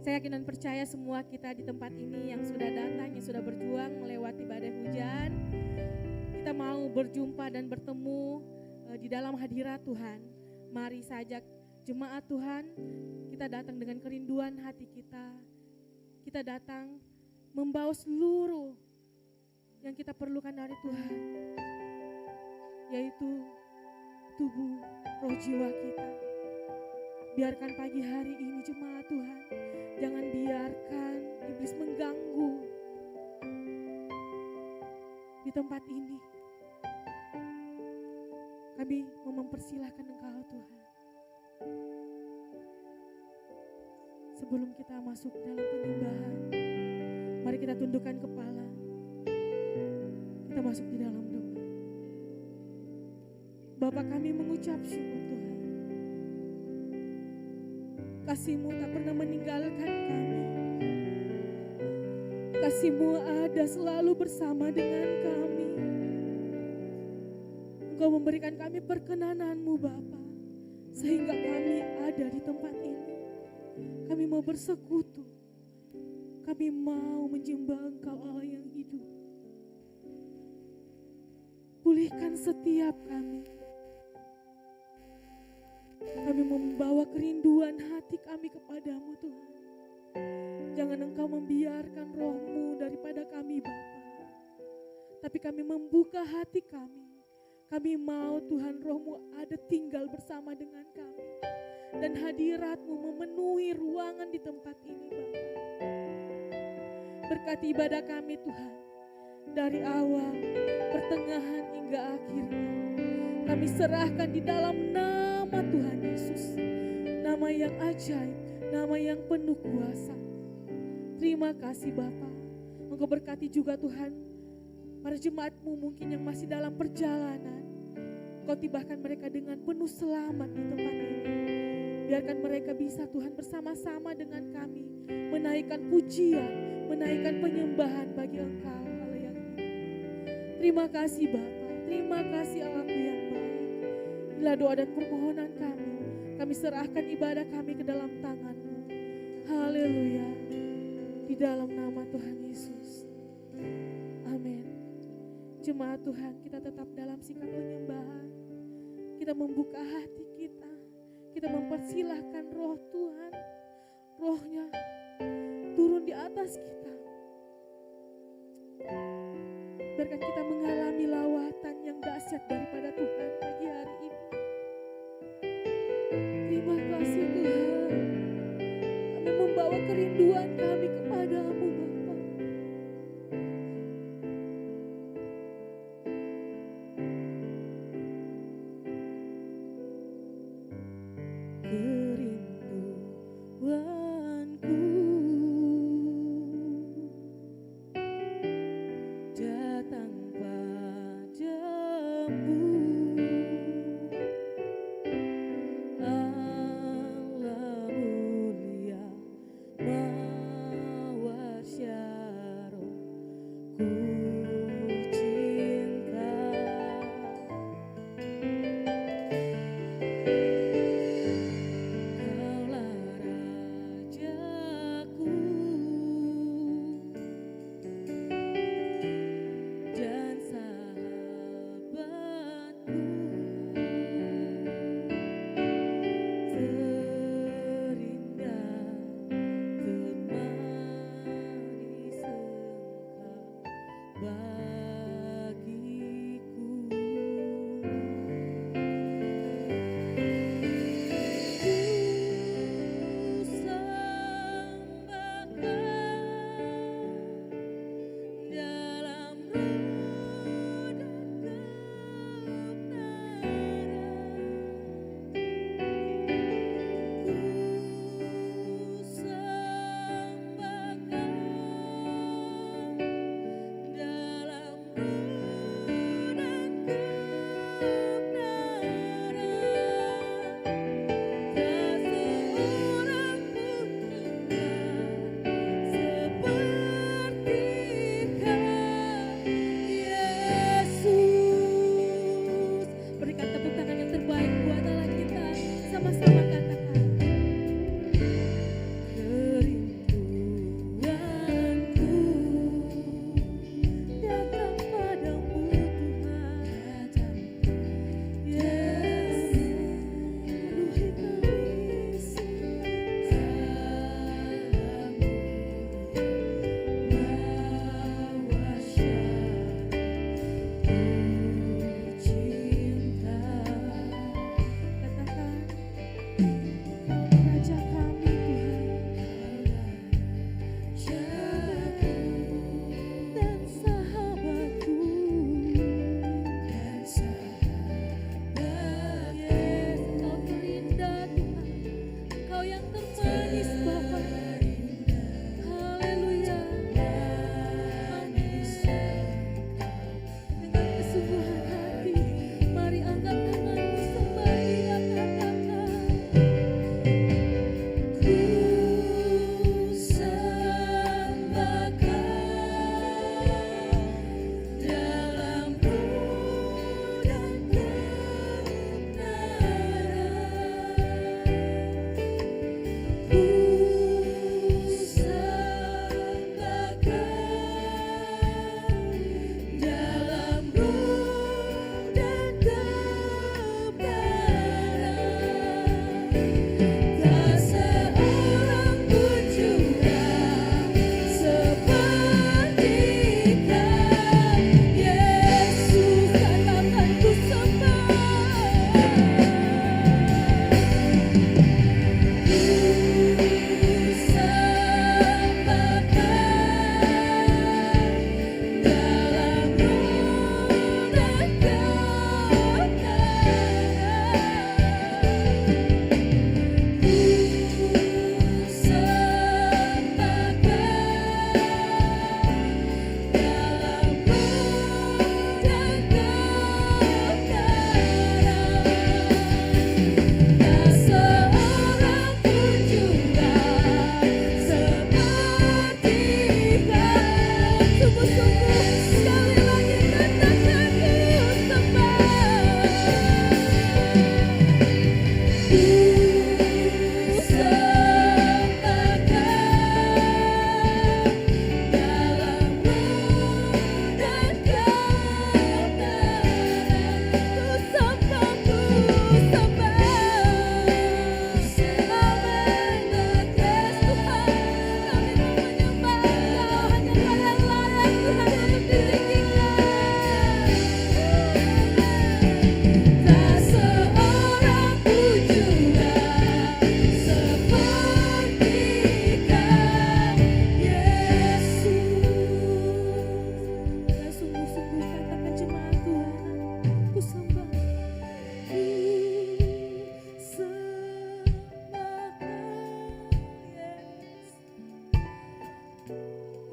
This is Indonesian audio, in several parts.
Saya yakin dan percaya semua kita di tempat ini yang sudah datang, yang sudah berjuang melewati badai hujan. Kita mau berjumpa dan bertemu di dalam hadirat Tuhan. Mari sajak jemaat Tuhan, kita datang dengan kerinduan hati kita. Kita datang membawa seluruh yang kita perlukan dari Tuhan, yaitu tubuh, roh, jiwa kita. Biarkan pagi hari ini jemaat Tuhan, jangan biarkan iblis mengganggu di tempat ini. Kami mau mempersilahkan Engkau Tuhan. Sebelum kita masuk dalam penyembahan, mari kita tundukkan kepala. Kita masuk di dalam doa. Bapa, kami mengucap syukur Tuhan. Kasih-Mu tak pernah meninggalkan kami. Kasih-Mu ada selalu bersama dengan kami. Engkau memberikan kami perkenanan-Mu Bapa, sehingga kami ada di tempat ini. Kami mau bersekutu. Kami mau menyembah Engkau Allah yang hidup. Pulihkan setiap kami. Kami membawa kerinduan hati kami kepadamu Tuhan. Jangan Engkau membiarkan roh-Mu daripada kami Bapa. Tapi kami membuka hati kami. Kami mau Tuhan roh-Mu ada tinggal bersama dengan kami. Dan hadirat-Mu memenuhi ruangan di tempat ini Bapa. Berkati ibadah kami Tuhan. Dari awal, pertengahan hingga akhirnya. Kami serahkan di dalam nama Tuhan Yesus. Nama yang ajaib, nama yang penuh kuasa. Terima kasih Bapa. Engkau berkati juga Tuhan para jemaat-Mu mungkin yang masih dalam perjalanan. Engkau tibahkan mereka dengan penuh selamat di tempat ini. Biarkan mereka bisa Tuhan bersama-sama dengan kami menaikkan pujian, menaikkan penyembahan bagi Engkau Allah yang hidup. Terima kasih Bapa, terima kasih Allahku yang baik. Inilah doa dan permohonan kami. Kami serahkan ibadah kami ke dalam tangan-Mu. Haleluya. Di dalam nama Tuhan Yesus. Amin. Jemaat Tuhan, kita tetap dalam sikap penyembahan. Kita membuka hati kita. Kita mempersilahkan roh Tuhan. Rohnya turun di atas kita. Biarkan kita mengalami lawatan yang dahsyat daripada Tuhan pagi hari ini. Terima kasih Tuhan. Kami membawa kerinduan kami kepadamu Bapa. Kerinduanku datang padamu. Allah mulia, Maha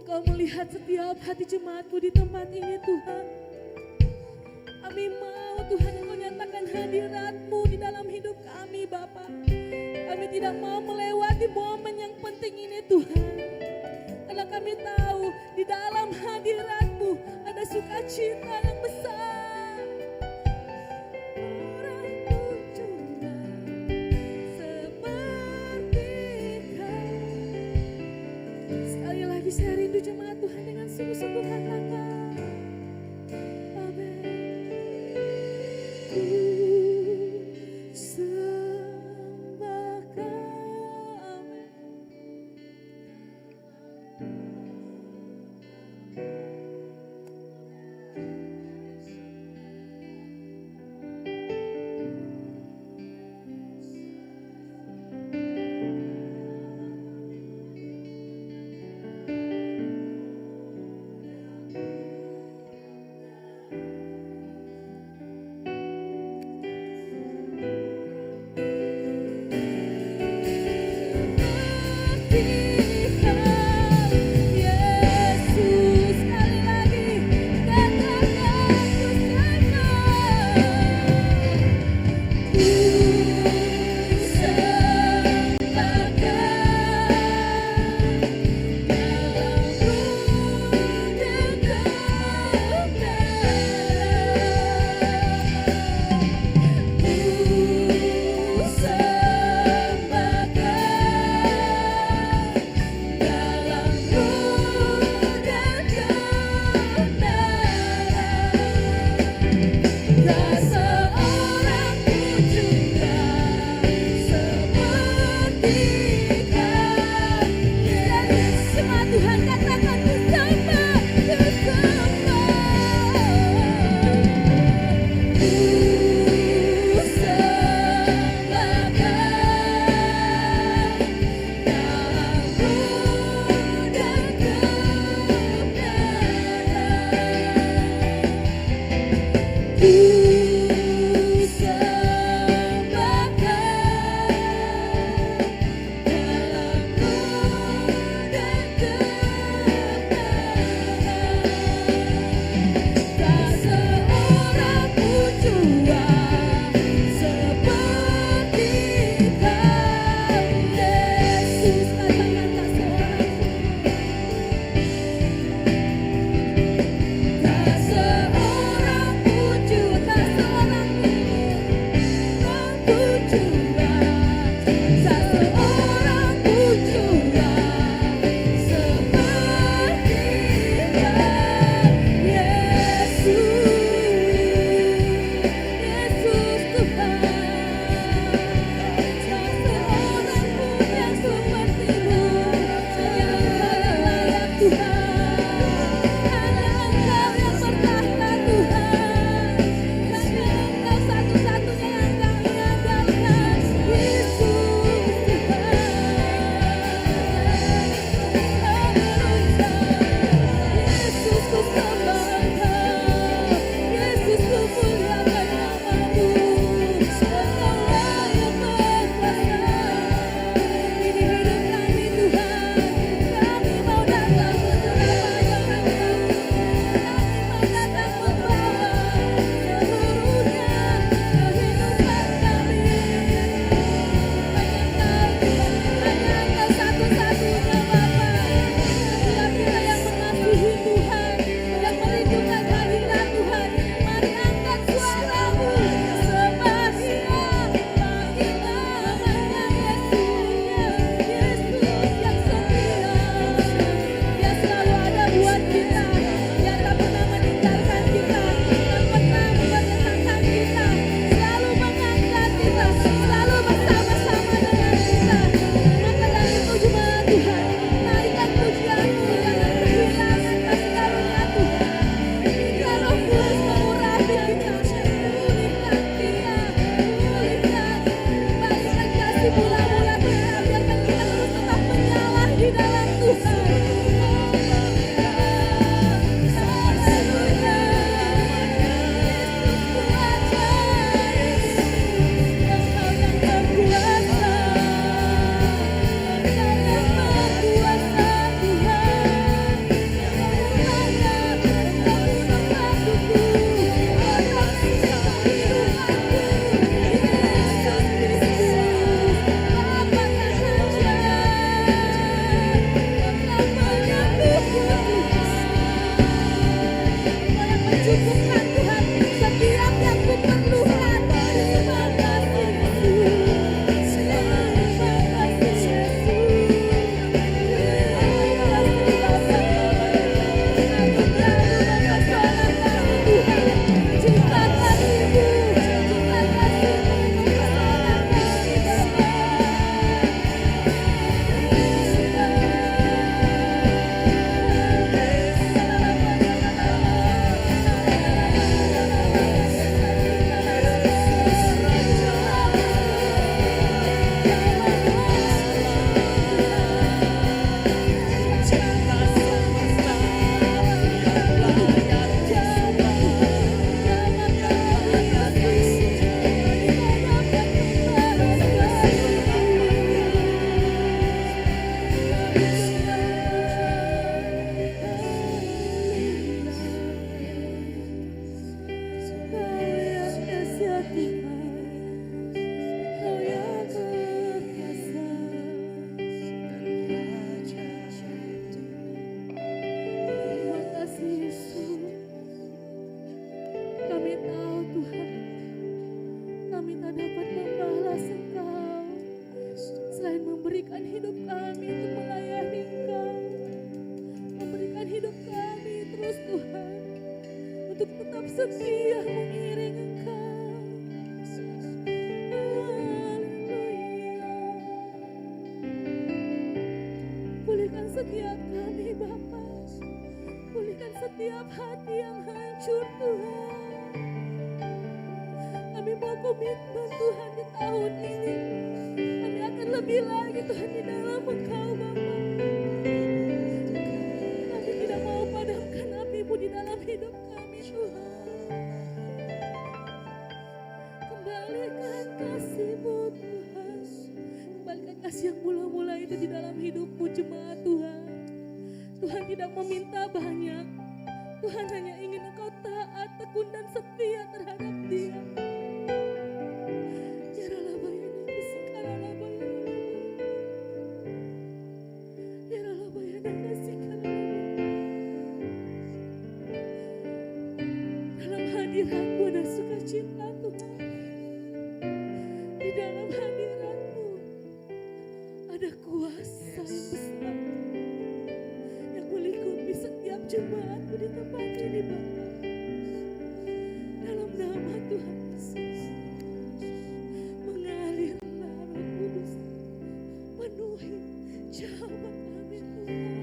Engkau melihat setiap hati jemaatku di tempat ini Tuhan. Kami mau Tuhan Engkau nyatakan hadirat-Mu di dalam hidup kami Bapa. Kami tidak mau melewati momen yang penting ini Tuhan. Karena kami tahu di dalam hadirat-Mu ada sukacita yang besar. Orang cuma seperti Kau. Sekali lagi saya rindu jemaat Tuhan dengan sungguh-sungguh katakan. Amin. Ku sembah Kau. setia mengiring Engkau. Haleluya. Pulihkan setiap kami Bapa. Pulihkan setiap hati yang hancur Tuhan. Kami mau komitmen Tuhan di tahun ini. Kami akan lebih lagi Tuhan di dalam Engkau Bapa. Kami tidak mau padamkan api-Mu di dalam hidup kami Tuhan. Kembalikan kasih-Mu Tuhan. Kembalikan kasih yang mula-mula itu di dalam hidup-Mu jemaat Tuhan. Tuhan tidak meminta banyak. Tuhan hanya ingin Engkau taat, tekun dan setia terhadap Dia. Dalam hadirat-Mu ada sukacita Tuhan. Di dalam hadirat-Mu ada kuasa yang besar yang melingkupi setiap jemaat-Mu di tempat ini Bapa. Dalam nama Tuhan Yesus, mengalirlah Roh Kudus, penuhi jemaat kami Tuhan.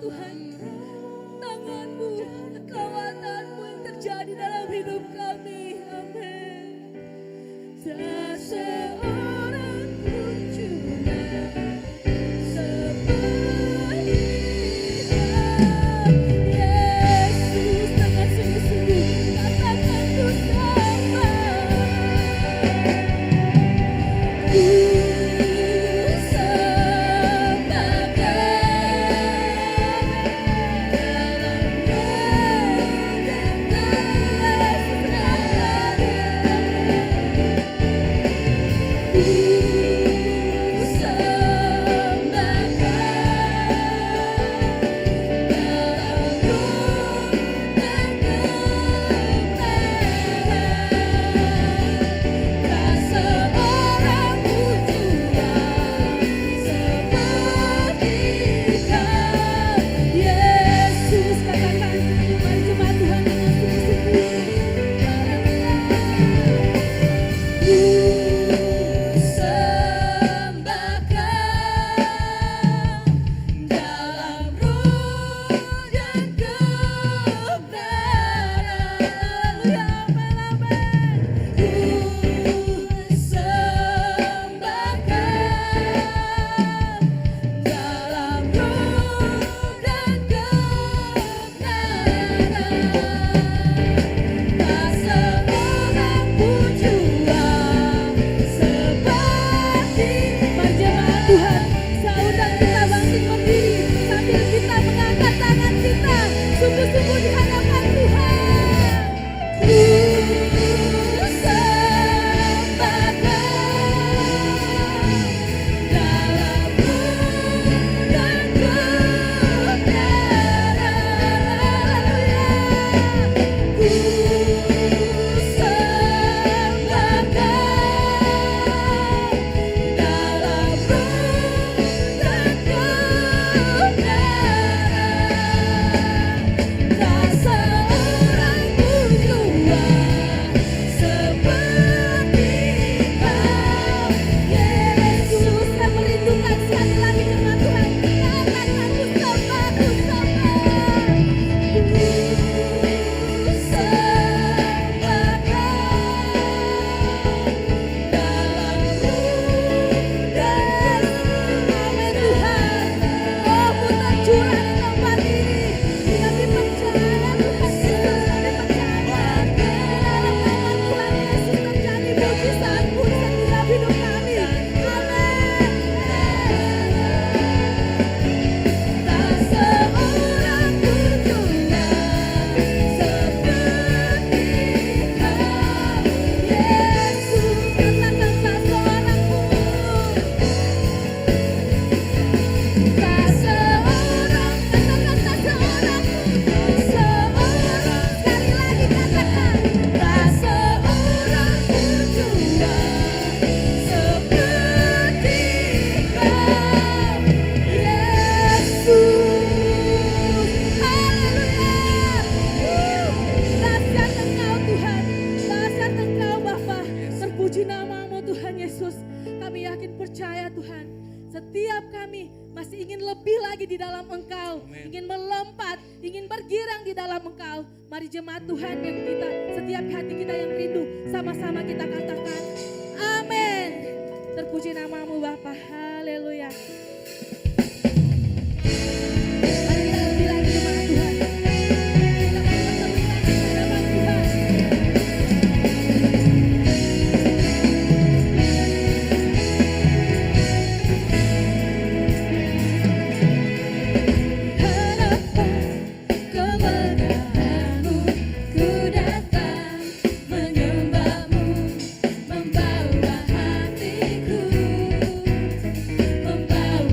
Tuhan, tangan-Mu, kekuatan-Mu yang terjadi dalam hidup kami. Amin. Tak seorang pun juga seperti Yesus, dengan sungguh-sungguh katakan ku sama. bersenang-senang di dalam Engkau. Mari jemaat Tuhan yang kita, setiap hati kita yang rindu, sama-sama kita katakan, amin. Terpuji namamu Bapa, haleluya. Mari kita lebih lagi jemaat Tuhan. Kita akan lebih lagi di hadapan Tuhan. Kemuliaanmu, ku datang menyembahmu, membawa hatiku, membawa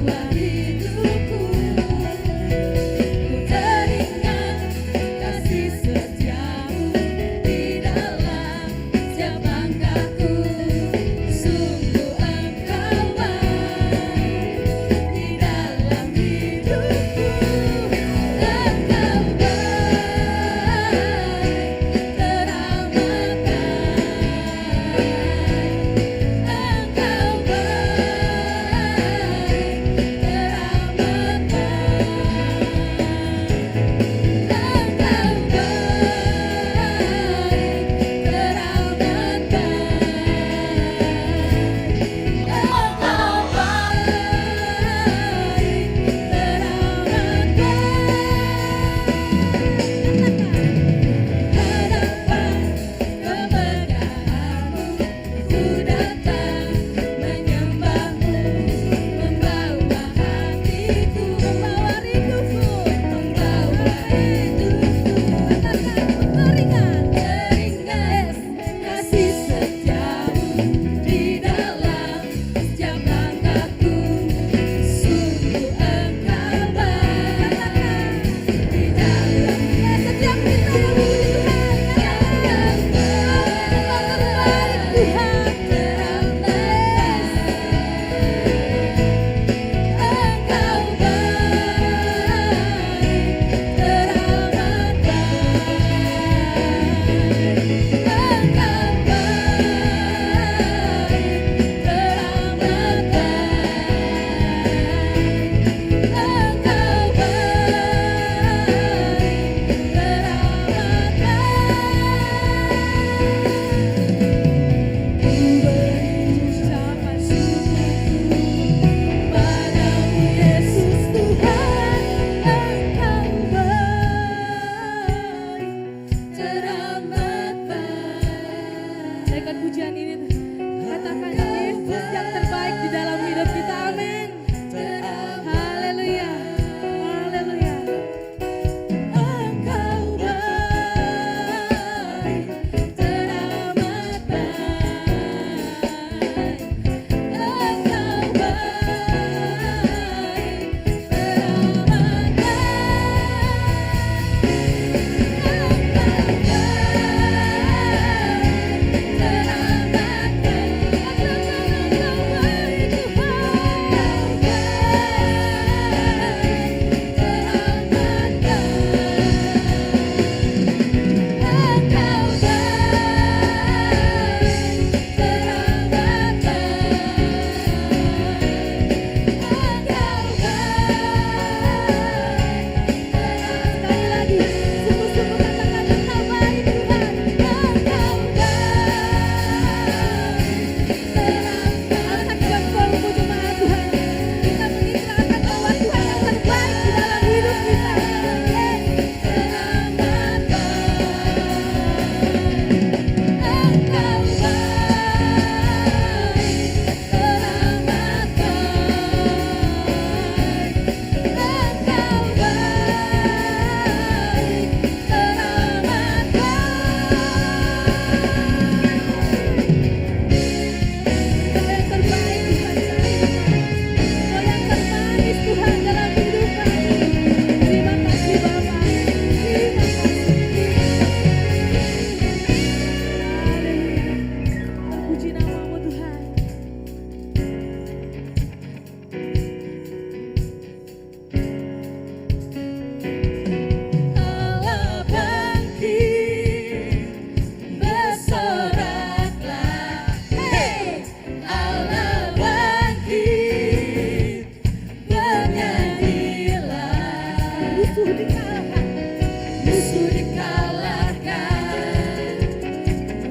musuh dikalahkan,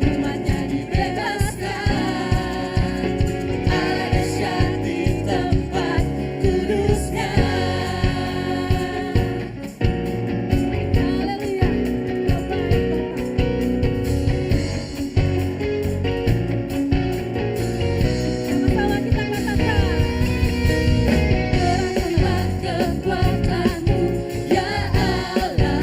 umatnya dibebaskan, Allah dahsyat di tempat kudusnya. Haleluya. Sama-sama kita katakan. Gerakkanlah kekuatanmu, ya Allah,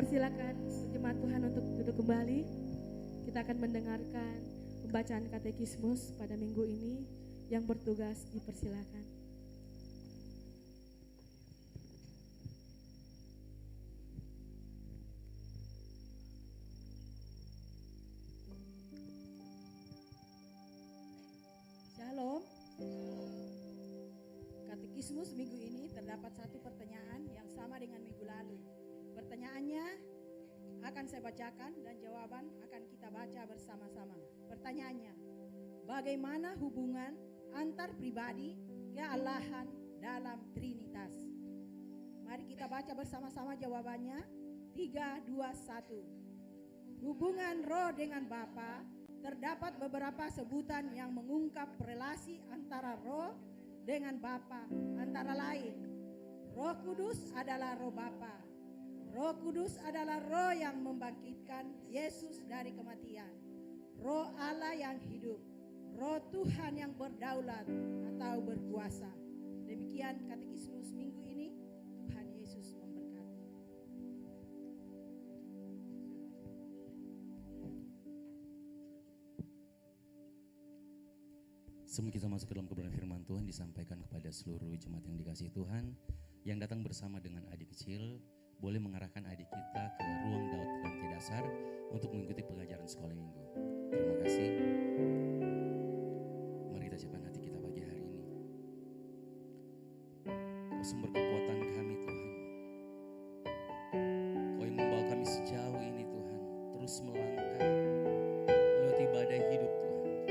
persilakan jemaat Tuhan untuk duduk kembali. Kita akan mendengarkan pembacaan katekismus pada minggu ini. Yang bertugas dipersilakan. Shalom. Katekismus minggu ini terdapat satu pertanyaan yang sama dengan minggu lalu. Pertanyaannya akan saya bacakan dan jawaban akan kita baca bersama-sama. Pertanyaannya, bagaimana hubungan antar pribadi kealahan dalam Trinitas? Mari kita baca bersama-sama jawabannya. 3, 2, 1. Hubungan Roh dengan Bapa, terdapat beberapa sebutan yang mengungkap relasi antara Roh dengan Bapa, antara lain Roh Kudus adalah Roh Bapa. Roh Kudus adalah Roh yang membangkitkan Yesus dari kematian, Roh Allah yang hidup, Roh Tuhan yang berdaulat atau berkuasa. Demikian katekismus minggu ini. Tuhan Yesus memberkati. Sebelum kita masuk ke dalam kebenaran firman Tuhan, disampaikan kepada seluruh jemaat yang dikasihi Tuhan, yang datang bersama dengan adik kecil, boleh mengarahkan adik kita ke ruang Daud lantai dasar untuk mengikuti pengajaran sekolah minggu. Terima kasih. Mari kita siapkan hati kita pagi hari ini. Kau sumber kekuatan kami Tuhan, Kau yang membawa kami sejauh ini Tuhan, terus melangkah melewati badai hidup Tuhan.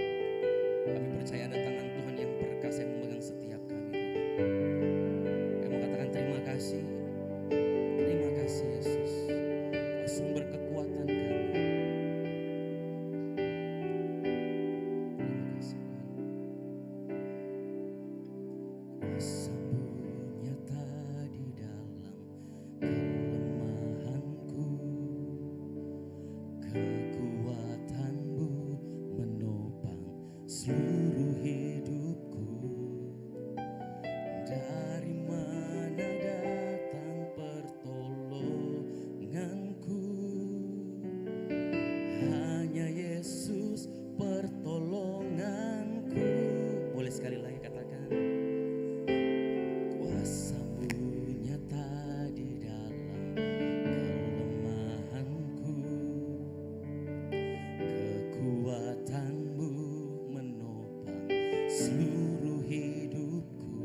Kami percaya ada tangan Tuhan yang perkasa yang memegang setiap kami Tuhan. Kami mengatakan terima kasih. Terima kasih Yesus, Kau sumber kekuatan kami. Terima kasih Tuhan. Kuasa-Mu nyata di dalam kelemahanku, kekuatan-Mu menopang seluruh hidupku. Dari mana datang pertolonganku? Hanya Yesus pertolonganku. Boleh sekali lagi katakan, kuasa-Mu nyata di dalam kelemahanku, kekuatan-Mu menopang seluruh hidupku.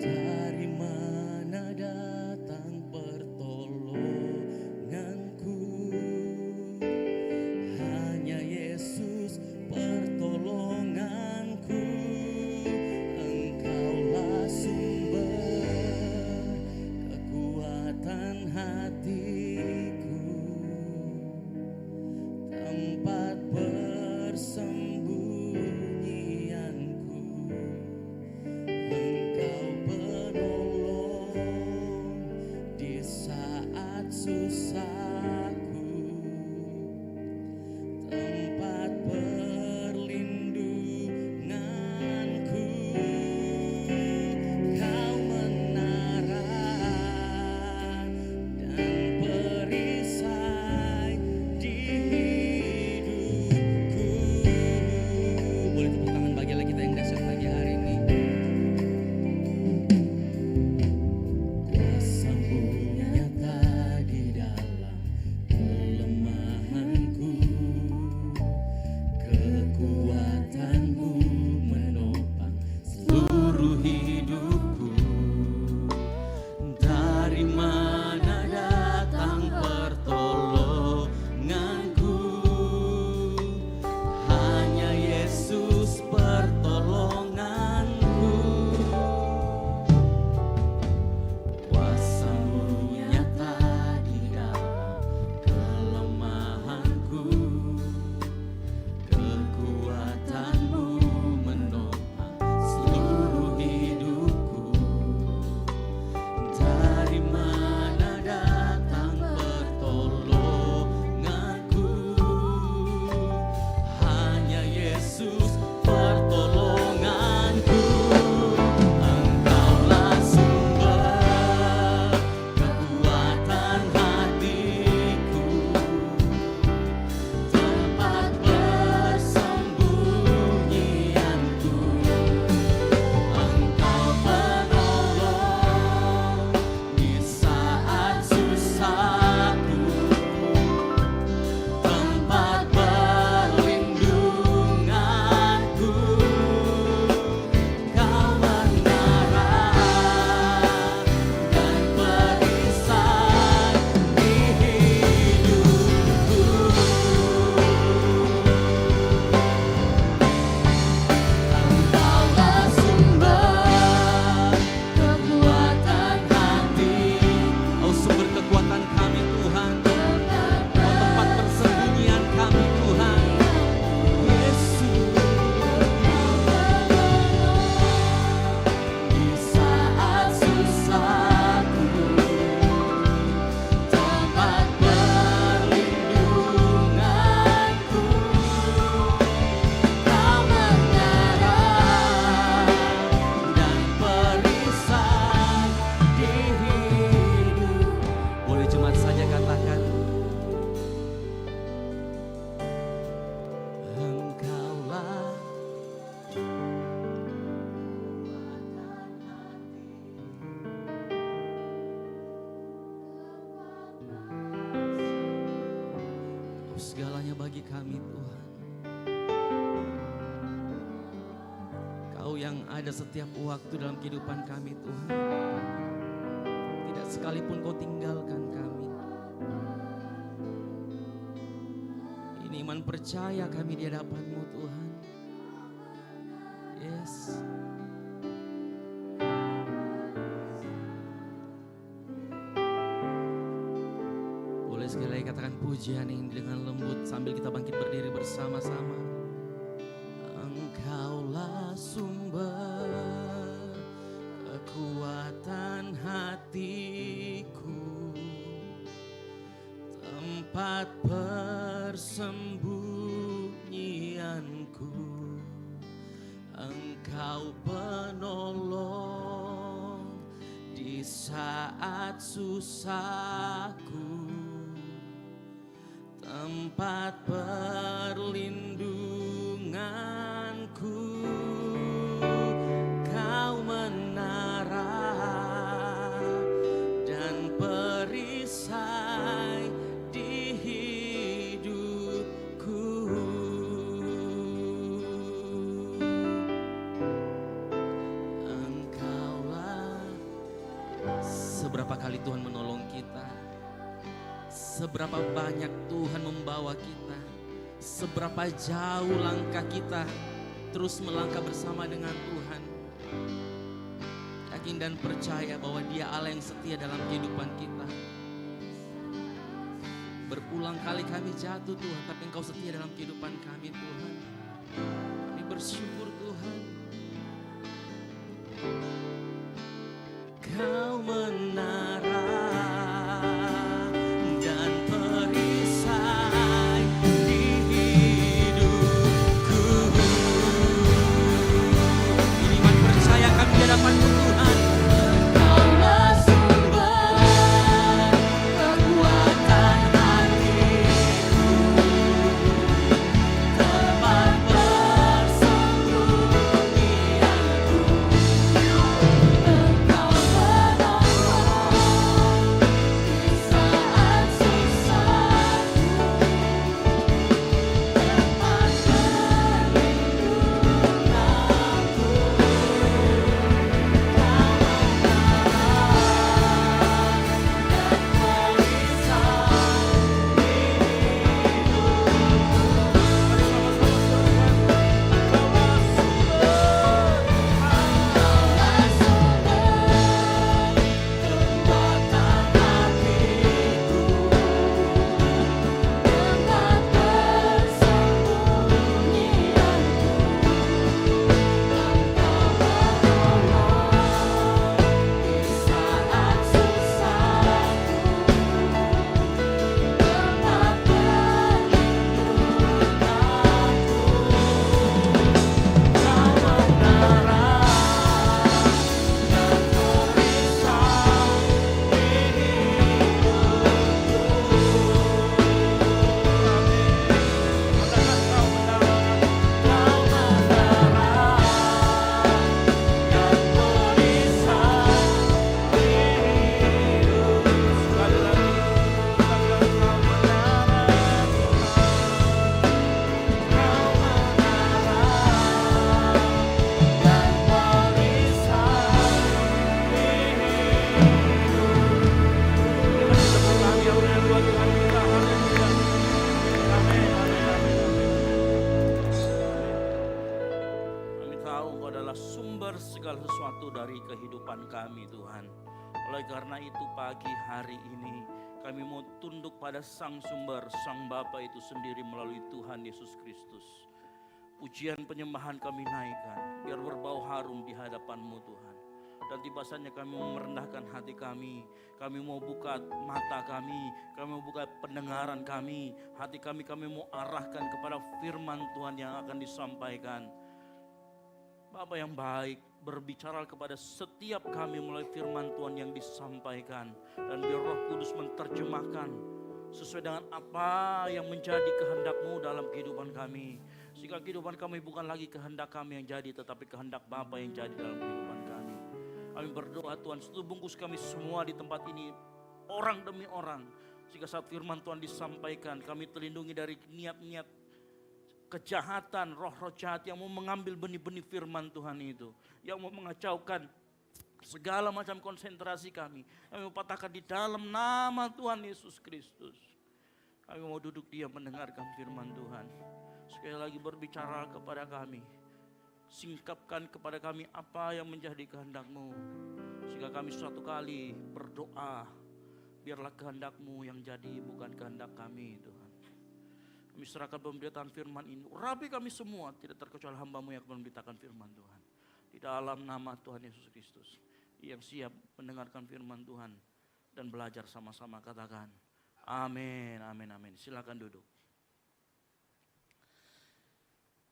Dari mana datang pertolonganku? Hanya Yesus pertolonganku. Engkaulah sumber kekuatan hatiku, tempat persembunyianku. Engkau penolong di saat susahku, tempat perlindunganku. Kau menara dan perisai di hidupku. Boleh tepuk tangan bagi kita yang dahsyat pagi hari ini. Kuasa-Mu nyata di dalam segalanya bagi kami Tuhan. Kau yang ada setiap waktu dalam kehidupan kami Tuhan. Tidak sekalipun Kau tinggalkan kami. Ini iman percaya kami di hadapan-Mu Tuhan. Yes. Boleh sekali lagi katakan pujian ini dengan lembut sambil kita bangkit berdiri bersama-sama. Engkaulah sumber kekuatan hatiku, tempat persembunyianku. Engkau penolong di saat susahku, tempat perlindunganku. Kau menara dan perisai di hidupku. Engkaulah. Seberapa kali Tuhan menolong kita, seberapa banyak Tuhan membawa kita, seberapa jauh langkah kita terus melangkah bersama dengan Tuhan. Yakin dan percaya bahwa Dia Allah yang setia dalam kehidupan kita. Berulang kali kami jatuh Tuhan, tapi Engkau setia dalam kehidupan kami Tuhan. Kami bersyukur Tuhan. Kau menara dan perisai di hidupku. Ini iman percaya kami di hadapan-Mu Tuhan. Engkaulah sumber kekuatan hatiku, tempat persembunyianku. Engkau penolong di saat susahku, tempat sumber segala sesuatu dari kehidupan kami Tuhan. Oleh karena itu pagi hari ini kami mau tunduk pada Sang Sumber, Sang Bapa itu sendiri melalui Tuhan Yesus Kristus. Pujian penyembahan kami naikkan biar berbau harum di hadapan-Mu Tuhan. Dan tiba saatnya kami mau merendahkan hati kami mau buka mata kami mau buka pendengaran kami, hati kami mau arahkan kepada firman Tuhan yang akan disampaikan. Bapa yang baik, berbicara kepada setiap kami melalui firman Tuhan yang disampaikan. Dan biar Roh Kudus menerjemahkan sesuai dengan apa yang menjadi kehendak-Mu dalam kehidupan kami. Sehingga kehidupan kami bukan lagi kehendak kami yang jadi, tetapi kehendak Bapa yang jadi dalam kehidupan kami. Kami berdoa Tuhan, seluruh bungkus kami semua di tempat ini, orang demi orang, Sehingga saat firman Tuhan disampaikan, kami terlindungi dari niat-niat kejahatan, roh-roh jahat yang mau mengambil benih-benih firman Tuhan itu. Yang mau mengacaukan segala macam konsentrasi kami. Kami mau patahkan di dalam nama Tuhan Yesus Kristus. Kami mau duduk diam mendengarkan firman Tuhan. Sekali lagi berbicara kepada kami. Singkapkan kepada kami apa yang menjadi kehendak-Mu. Sehingga kami suatu kali berdoa, biarlah kehendak-Mu yang jadi, bukan kehendak kami Tuhan. Kami serahkan pemberitaan firman ini. Urapi kami semua, tidak terkecuali hamba-Mu yang akan memberitakan firman Tuhan. Di dalam nama Tuhan Yesus Kristus, yang siap mendengarkan firman Tuhan dan belajar sama-sama, katakan amin, amin, amin. Silakan duduk.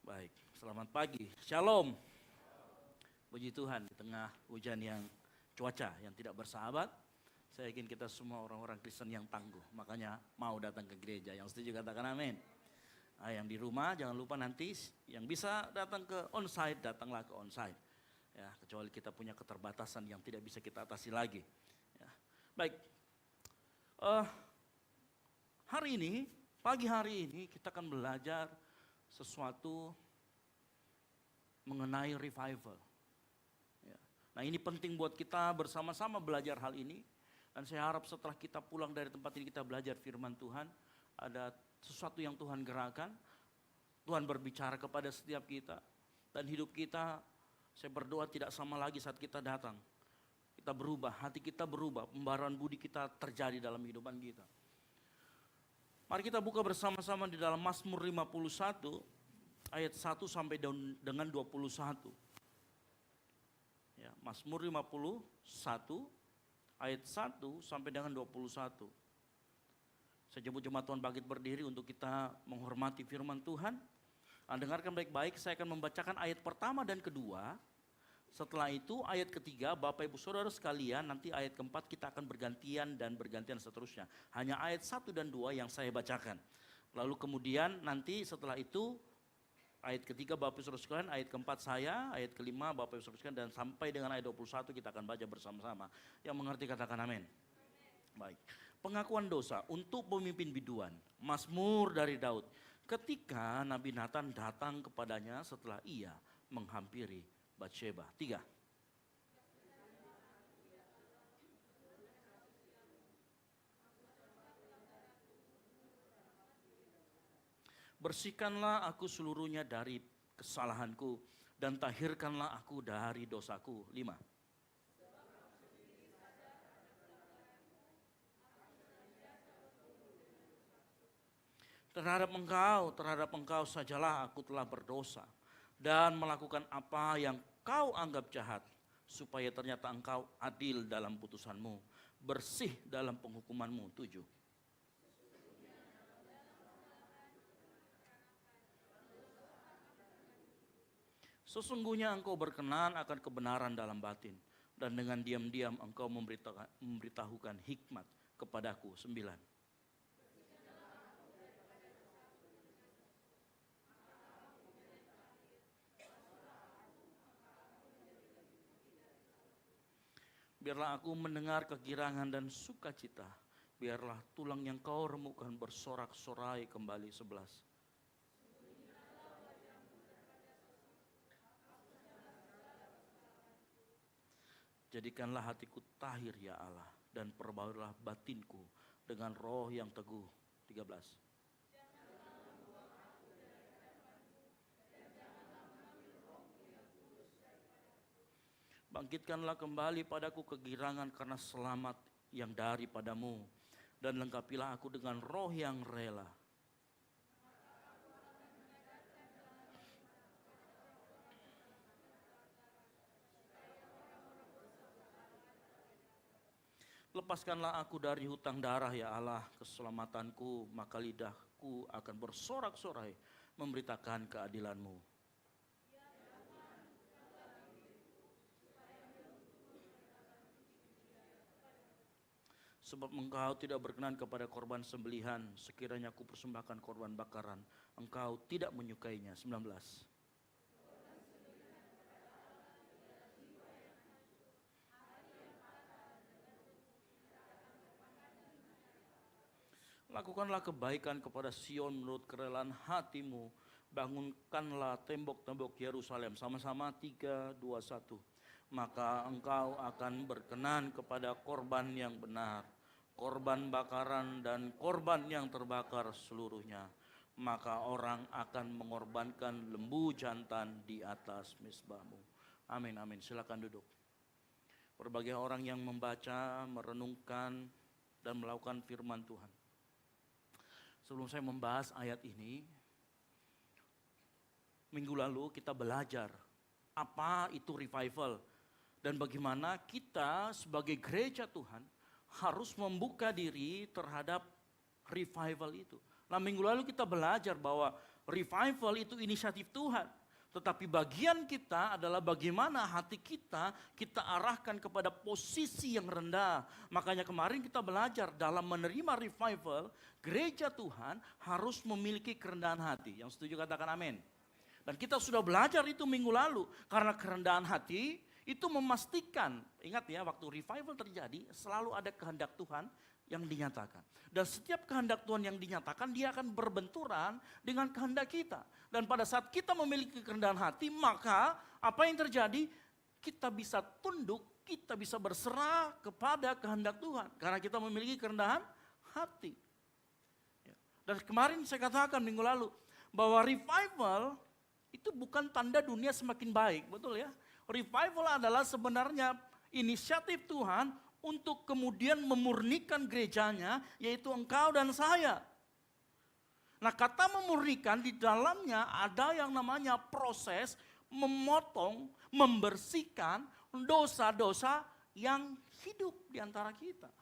Baik, selamat pagi, shalom. Puji Tuhan, di tengah hujan yang cuaca yang tidak bersahabat, saya yakin kita semua orang-orang Kristen yang tangguh, makanya mau datang ke gereja. Yang setuju katakan amin. Nah, yang di rumah jangan lupa nanti yang bisa datang ke onsite, datanglah ke onsite. Ya, kecuali kita punya keterbatasan yang tidak bisa kita atasi lagi. Ya. Baik, hari ini, pagi hari ini kita akan belajar sesuatu mengenai revival. Ya. Nah, ini penting buat kita bersama-sama belajar hal ini. Dan saya harap setelah kita pulang dari tempat ini kita belajar firman Tuhan, ada sesuatu yang Tuhan gerakan, Tuhan berbicara kepada setiap kita, dan hidup kita, saya berdoa tidak sama lagi saat kita datang. Kita berubah, hati kita berubah, pembaruan budi kita terjadi dalam kehidupan kita. Mari kita buka bersama-sama di dalam Mazmur 51 ayat 1 sampai dengan 21. Ya, Mazmur 51 ayat 1 sampai dengan 21. Saya jemput jemaat Tuhan bangkit berdiri untuk kita menghormati firman Tuhan. Dengarkan baik-baik, saya akan membacakan ayat pertama dan kedua. Setelah itu ayat ketiga, Bapak Ibu Saudara sekalian, nanti ayat keempat kita akan bergantian dan bergantian seterusnya. Hanya ayat 1 dan 2 yang saya bacakan. Lalu kemudian nanti setelah itu ayat ketiga Bapak Ibu Saudara sekalian, ayat keempat saya, ayat kelima Bapak Ibu Saudara sekalian, dan sampai dengan ayat 21 kita akan baca bersama-sama. Yang mengerti katakan amin. Baik. Pengakuan dosa untuk pemimpin biduan, Mazmur dari Daud. Ketika Nabi Nathan datang kepadanya setelah ia menghampiri Batsheba. 3. Bersihkanlah aku seluruhnya dari kesalahanku dan tahirkanlah aku dari dosaku. 5. Terhadap engkau sajalah aku telah berdosa dan melakukan apa yang kau anggap jahat, supaya ternyata engkau adil dalam putusanmu, bersih dalam penghukumanmu. 7. Sesungguhnya engkau berkenan akan kebenaran dalam batin, dan dengan diam-diam engkau memberitahukan hikmat kepadaku. 9. Biarlah aku mendengar kegirangan dan sukacita. Biarlah tulang yang kau remukkan bersorak-sorai kembali. 11. Jadikanlah hatiku tahir ya Allah, dan perbaulah batinku dengan roh yang teguh. 13. Bangkitkanlah kembali padaku kegirangan karena selamat yang daripadamu, dan lengkapilah aku dengan roh yang rela. Lepaskanlah aku dari hutang darah ya Allah, keselamatanku, maka lidahku akan bersorak-sorai memberitakan keadilan-Mu. Sebab engkau tidak berkenan kepada korban sembelihan, sekiranya aku persembahkan korban bakaran, engkau tidak menyukainya. 19. Lakukanlah kebaikan kepada Sion menurut kerelaan hatimu. Bangunkanlah tembok-tembok Yerusalem. Sama-sama 3, 2, 1. Maka engkau akan berkenan kepada korban yang benar, korban bakaran dan korban yang terbakar seluruhnya. Maka orang akan mengorbankan lembu jantan di atas mezbahmu. Amin, amin. Silakan duduk. Berbagai orang yang membaca, merenungkan, dan melakukan firman Tuhan. Sebelum saya membahas ayat ini, minggu lalu kita belajar apa itu revival dan bagaimana kita sebagai gereja Tuhan harus membuka diri terhadap revival itu. Nah, minggu lalu kita belajar bahwa revival itu inisiatif Tuhan. Tetapi bagian kita adalah bagaimana hati kita arahkan kepada posisi yang rendah. Makanya kemarin kita belajar dalam menerima revival, gereja Tuhan harus memiliki kerendahan hati. Yang setuju katakan amin. Dan kita sudah belajar itu minggu lalu. Karena kerendahan hati itu memastikan, ingat ya, waktu revival terjadi selalu ada kehendak Tuhan yang dinyatakan. Dan setiap kehendak Tuhan yang dinyatakan, dia akan berbenturan dengan kehendak kita. Dan pada saat kita memiliki kerendahan hati, maka apa yang terjadi? Kita bisa tunduk, kita bisa berserah kepada kehendak Tuhan. Karena kita memiliki kerendahan hati. Dan kemarin saya katakan minggu lalu, bahwa revival itu bukan tanda dunia semakin baik, betul ya? Revival adalah sebenarnya inisiatif Tuhan untuk kemudian memurnikan gerejanya, yaitu engkau dan saya. Nah, kata memurnikan di dalamnya ada yang namanya proses memotong, membersihkan dosa-dosa yang hidup di antara kita.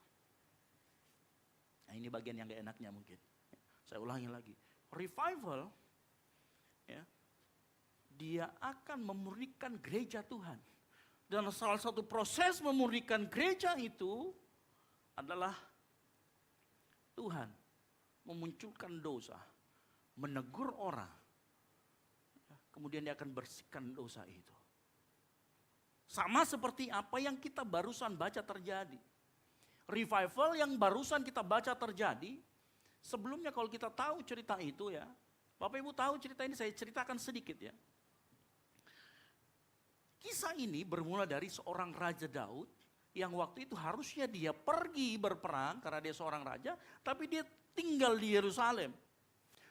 Nah, ini bagian yang gak enaknya mungkin. Saya ulangi lagi. Revival, ya, dia akan memurnikan gereja Tuhan. Dan salah satu proses memurnikan gereja itu adalah Tuhan memunculkan dosa, menegur orang, kemudian dia akan bersihkan dosa itu. Sama seperti apa yang kita barusan baca terjadi. Revival yang barusan kita baca terjadi, sebelumnya kalau kita tahu cerita itu ya, Bapak Ibu tahu cerita ini, saya ceritakan sedikit ya. Kisah ini bermula dari seorang Raja Daud yang waktu itu harusnya dia pergi berperang karena dia seorang raja, tapi dia tinggal di Yerusalem.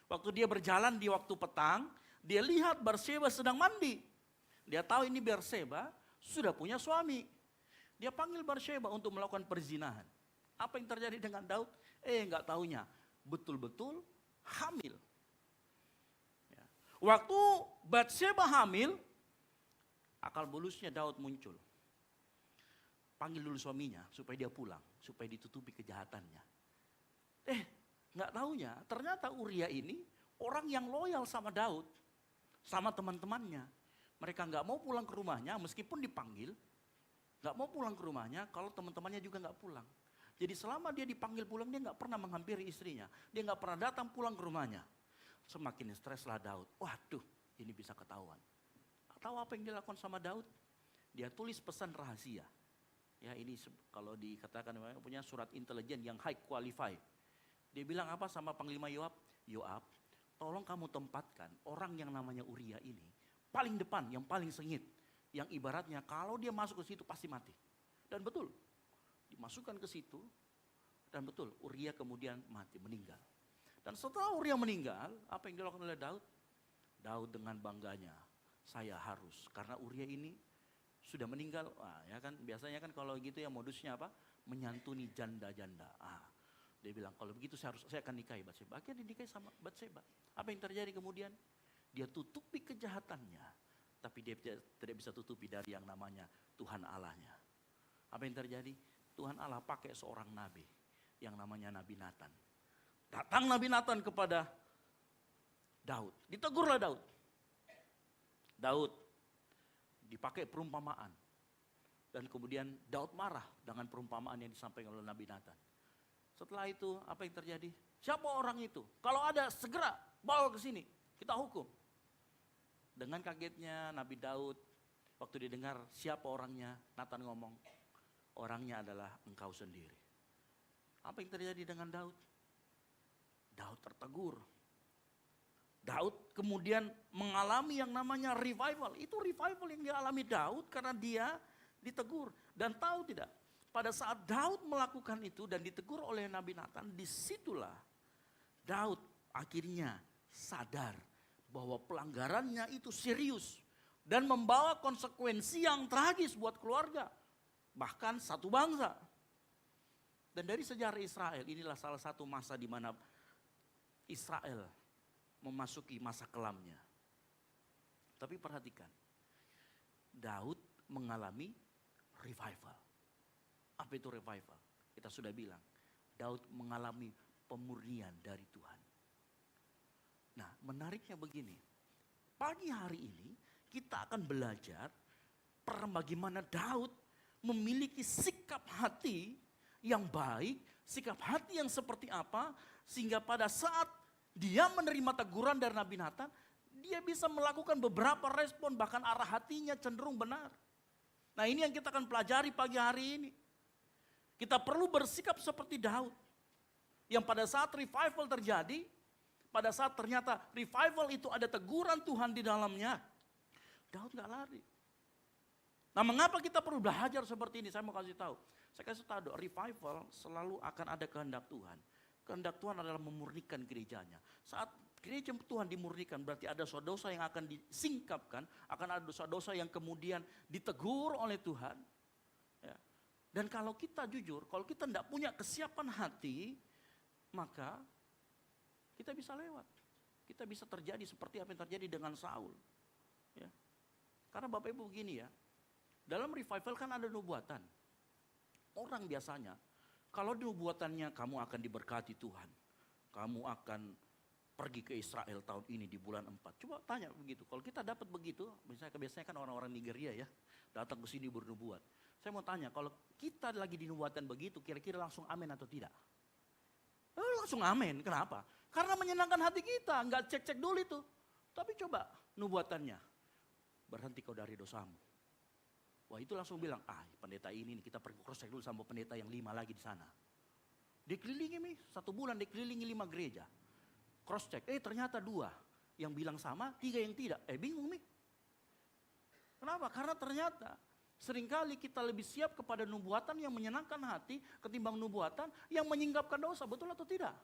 Waktu dia berjalan di waktu petang, dia lihat Batseba sedang mandi. Dia tahu ini Batseba sudah punya suami. Dia panggil Batseba untuk melakukan perzinahan. Apa yang terjadi dengan Daud? Enggak taunya, betul-betul hamil. Ya. Waktu Batseba hamil, akal bulusnya Daud muncul. Panggil dulu suaminya supaya dia pulang, supaya ditutupi kejahatannya. Nggak taunya ternyata Uria ini orang yang loyal sama Daud, sama teman-temannya. Mereka nggak mau pulang ke rumahnya meskipun dipanggil, nggak mau pulang ke rumahnya kalau teman-temannya juga nggak pulang. Jadi selama dia dipanggil pulang, dia nggak pernah menghampiri istrinya, dia nggak pernah datang pulang ke rumahnya. Semakin streslah Daud. Waduh, ini bisa ketahuan. Tahu apa yang dilakukan sama Daud? Dia tulis pesan rahasia. Ya, ini kalau dikatakan punya surat intelijen yang high qualified. Dia bilang apa sama Panglima Yoab? Yoab, tolong kamu tempatkan orang yang namanya Uria ini paling depan, yang paling sengit, yang ibaratnya kalau dia masuk ke situ pasti mati. Dan betul, dimasukkan ke situ dan betul Uria kemudian mati, meninggal. Dan setelah Uria meninggal, apa yang dilakukan oleh Daud? Daud dengan bangganya, saya harus, karena Uria ini sudah meninggal. Ya kan biasanya kan kalau gitu ya modusnya apa? Menyantuni janda-janda. Dia bilang kalau begitu saya akan nikahi Batseba. Akhirnya dinikahi sama Batseba. Apa yang terjadi kemudian? Dia tutupi kejahatannya, tapi dia tidak bisa tutupi dari yang namanya Tuhan Allahnya. Apa yang terjadi? Tuhan Allah pakai seorang nabi yang namanya Nabi Nathan. Datang Nabi Nathan kepada Daud. Ditegurlah Daud. Daud dipakai perumpamaan. Dan kemudian Daud marah dengan perumpamaan yang disampaikan oleh Nabi Nathan. Setelah itu apa yang terjadi? Siapa orang itu? Kalau ada segera bawa ke sini, kita hukum. Dengan kagetnya Nabi Daud, waktu didengar siapa orangnya, Nathan ngomong, orangnya adalah engkau sendiri. Apa yang terjadi dengan Daud? Daud tertegur. Daud kemudian mengalami yang namanya revival. Itu revival yang dialami Daud karena dia ditegur. Dan tahu tidak, pada saat Daud melakukan itu dan ditegur oleh Nabi Nathan, disitulah Daud akhirnya sadar bahwa pelanggarannya itu serius dan membawa konsekuensi yang tragis buat keluarga, bahkan satu bangsa. Dan dari sejarah Israel, inilah salah satu masa di mana Israel memasuki masa kelamnya. Tapi perhatikan, Daud mengalami revival. Apa itu revival? Kita sudah bilang, Daud mengalami pemurnian dari Tuhan. Nah, menariknya begini. Pagi hari ini kita akan belajar bagaimana Daud memiliki sikap hati yang baik, sikap hati yang seperti apa, sehingga pada saat dia menerima teguran dari Nabi Nathan, dia bisa melakukan beberapa respon, bahkan arah hatinya cenderung benar. Nah, ini yang kita akan pelajari pagi hari ini. Kita perlu bersikap seperti Daud. Yang pada saat revival terjadi, pada saat ternyata revival itu ada teguran Tuhan di dalamnya, Daud gak lari. Nah, mengapa kita perlu belajar seperti ini? Saya mau kasih tahu. Saya kasih tahu, revival selalu akan ada kehendak Tuhan. Kehendak Tuhan adalah memurnikan gerejanya. Saat gereja Tuhan dimurnikan, berarti ada dosa-dosa yang akan disingkapkan, akan ada dosa-dosa yang kemudian ditegur oleh Tuhan. Ya. Dan kalau kita jujur, kalau kita tidak punya kesiapan hati, maka kita bisa lewat. Kita bisa terjadi seperti apa yang terjadi dengan Saul. Ya. Karena Bapak Ibu begini ya, dalam revival kan ada nubuatan. Orang biasanya, kalau nubuatannya kamu akan diberkati Tuhan, kamu akan pergi ke Israel tahun ini di bulan 4. Coba tanya begitu, kalau kita dapat begitu, biasanya kan orang-orang Nigeria ya, datang ke sini bernubuat. Saya mau tanya, kalau kita lagi di nubuatan begitu, kira-kira langsung amin atau tidak? Langsung amin, kenapa? Karena menyenangkan hati kita, nggak cek-cek dulu itu. Tapi coba nubuatannya, berhenti kau dari dosamu. Wah, itu langsung bilang, pendeta ini kita pergi cross check dulu sama pendeta yang 5 lagi di sana. Dikelilingi nih, 1 bulan dikelilingi 5 gereja. Cross check, ternyata 2 yang bilang sama, 3 yang tidak. Bingung nih. Kenapa? Karena ternyata seringkali kita lebih siap kepada nubuatan yang menyenangkan hati ketimbang nubuatan yang menyingkapkan dosa, betul atau tidak?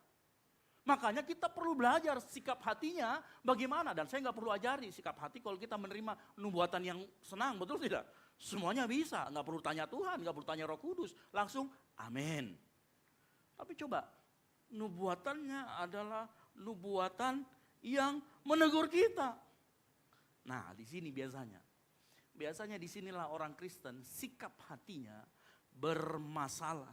Makanya kita perlu belajar sikap hatinya bagaimana. Dan saya nggak perlu ajari sikap hati kalau kita menerima nubuatan yang senang, betul tidak? Semuanya bisa, nggak perlu tanya Tuhan, nggak perlu tanya Roh Kudus, langsung amin. Tapi coba, nubuatannya adalah nubuatan yang menegur kita. Nah, di sini biasanya disinilah orang Kristen sikap hatinya bermasalah.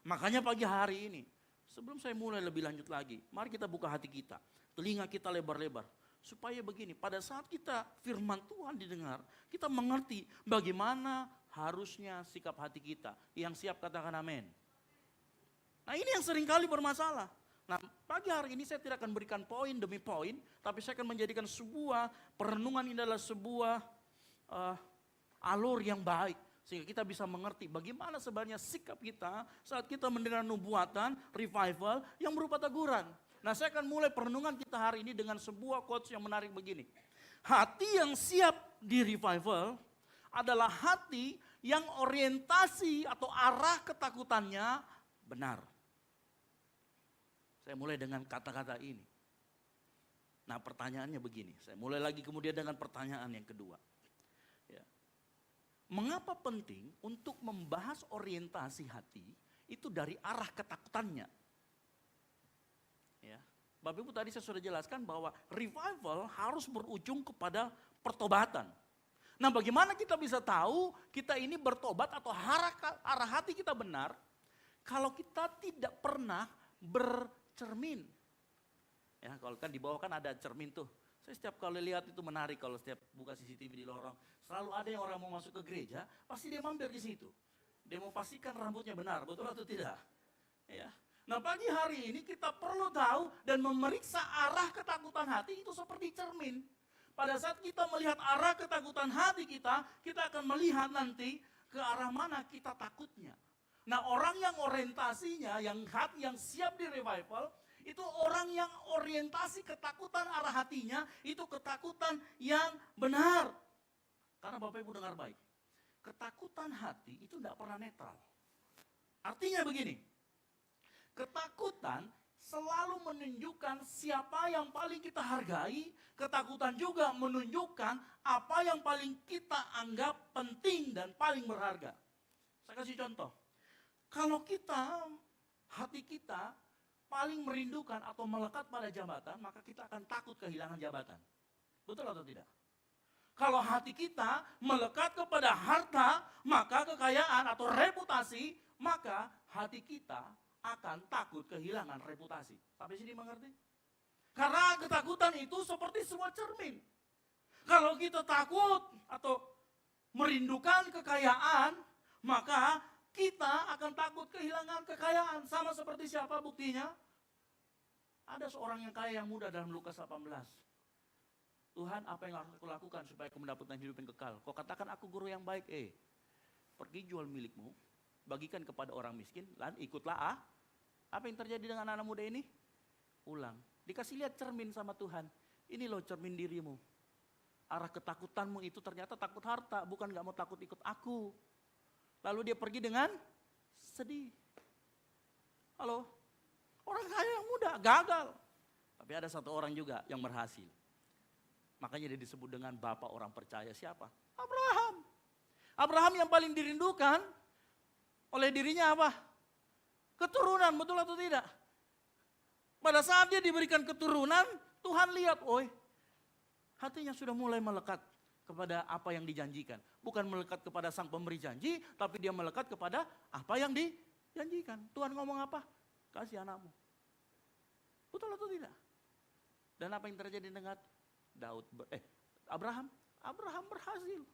Makanya pagi hari ini, sebelum saya mulai lebih lanjut lagi, mari kita buka hati kita, telinga kita lebar-lebar. Supaya begini, pada saat kita firman Tuhan didengar, kita mengerti bagaimana harusnya sikap hati kita. Yang siap katakan amin. Nah, ini yang seringkali bermasalah. Nah, pagi hari ini saya tidak akan berikan poin demi poin, tapi saya akan menjadikan sebuah perenungan ini adalah sebuah alur yang baik. Sehingga kita bisa mengerti bagaimana sebenarnya sikap kita saat kita mendengar nubuatan, revival yang berupa teguran. Nah, saya akan mulai perenungan kita hari ini dengan sebuah quotes yang menarik begini. Hati yang siap di revival adalah hati yang orientasi atau arah ketakutannya benar. Saya mulai dengan kata-kata ini. Nah, pertanyaannya begini. Saya mulai lagi kemudian dengan pertanyaan yang kedua. Ya. Mengapa penting untuk membahas orientasi hati itu dari arah ketakutannya? Ya. Bapak Ibu tadi saya sudah jelaskan bahwa revival harus berujung kepada pertobatan. Nah, bagaimana kita bisa tahu kita ini bertobat atau arah hati kita benar kalau kita tidak pernah bercermin? Ya, kalau kan di bawah kan ada cermin tuh. Saya setiap kali lihat itu menarik kalau setiap buka CCTV di lorong. Selalu ada yang orang mau masuk ke gereja, pasti dia mampir di situ. Dia mau pastikan rambutnya benar, betul atau tidak? Ya. Nah, pagi hari ini kita perlu tahu dan memeriksa arah ketakutan hati itu seperti cermin. Pada saat kita melihat arah ketakutan hati kita akan melihat nanti ke arah mana kita takutnya. Nah, orang yang orientasinya, yang hati yang siap di revival, Itu orang yang orientasi ketakutan arah hatinya, itu ketakutan yang benar. Karena Bapak Ibu dengar baik, ketakutan hati itu tidak pernah netral. Artinya begini, ketakutan selalu menunjukkan siapa yang paling kita hargai, ketakutan juga menunjukkan apa yang paling kita anggap penting dan paling berharga. Saya kasih contoh, kalau hati kita paling merindukan atau melekat pada jabatan, maka kita akan takut kehilangan jabatan. Betul atau tidak? Kalau hati kita melekat kepada harta, maka kekayaan atau reputasi, maka hati kita akan takut kehilangan reputasi. Sampai sini mengerti? Karena ketakutan itu seperti sebuah cermin. Kalau kita takut atau merindukan kekayaan, maka kita akan takut kehilangan kekayaan. Sama seperti siapa buktinya? Ada seorang yang kaya yang muda dalam Lukas 18. Tuhan, apa yang harus aku lakukan supaya aku mendapatkan hidup yang kekal? Kau katakan aku guru yang baik. Pergi jual milikmu, bagikan kepada orang miskin, dan ikutlah. Apa yang terjadi dengan anak muda ini? Pulang. Dikasih lihat cermin sama Tuhan. Ini loh cermin dirimu. Arah ketakutanmu itu ternyata takut harta, bukan gak mau takut ikut aku. Lalu dia pergi dengan sedih. Halo, orang kaya yang muda, gagal. Tapi ada satu orang juga yang berhasil. Makanya dia disebut dengan bapak orang percaya. Siapa? Abraham. Abraham yang paling dirindukan oleh dirinya apa? Keturunan, betul atau tidak? Pada saat dia diberikan keturunan, Tuhan lihat, hatinya sudah mulai melekat kepada apa yang dijanjikan. Bukan melekat kepada sang pemberi janji, tapi dia melekat kepada apa yang dijanjikan. Tuhan ngomong apa? Kasih anakmu. Betul atau tidak? Dan apa yang terjadi dengan Abraham? Abraham berhasil.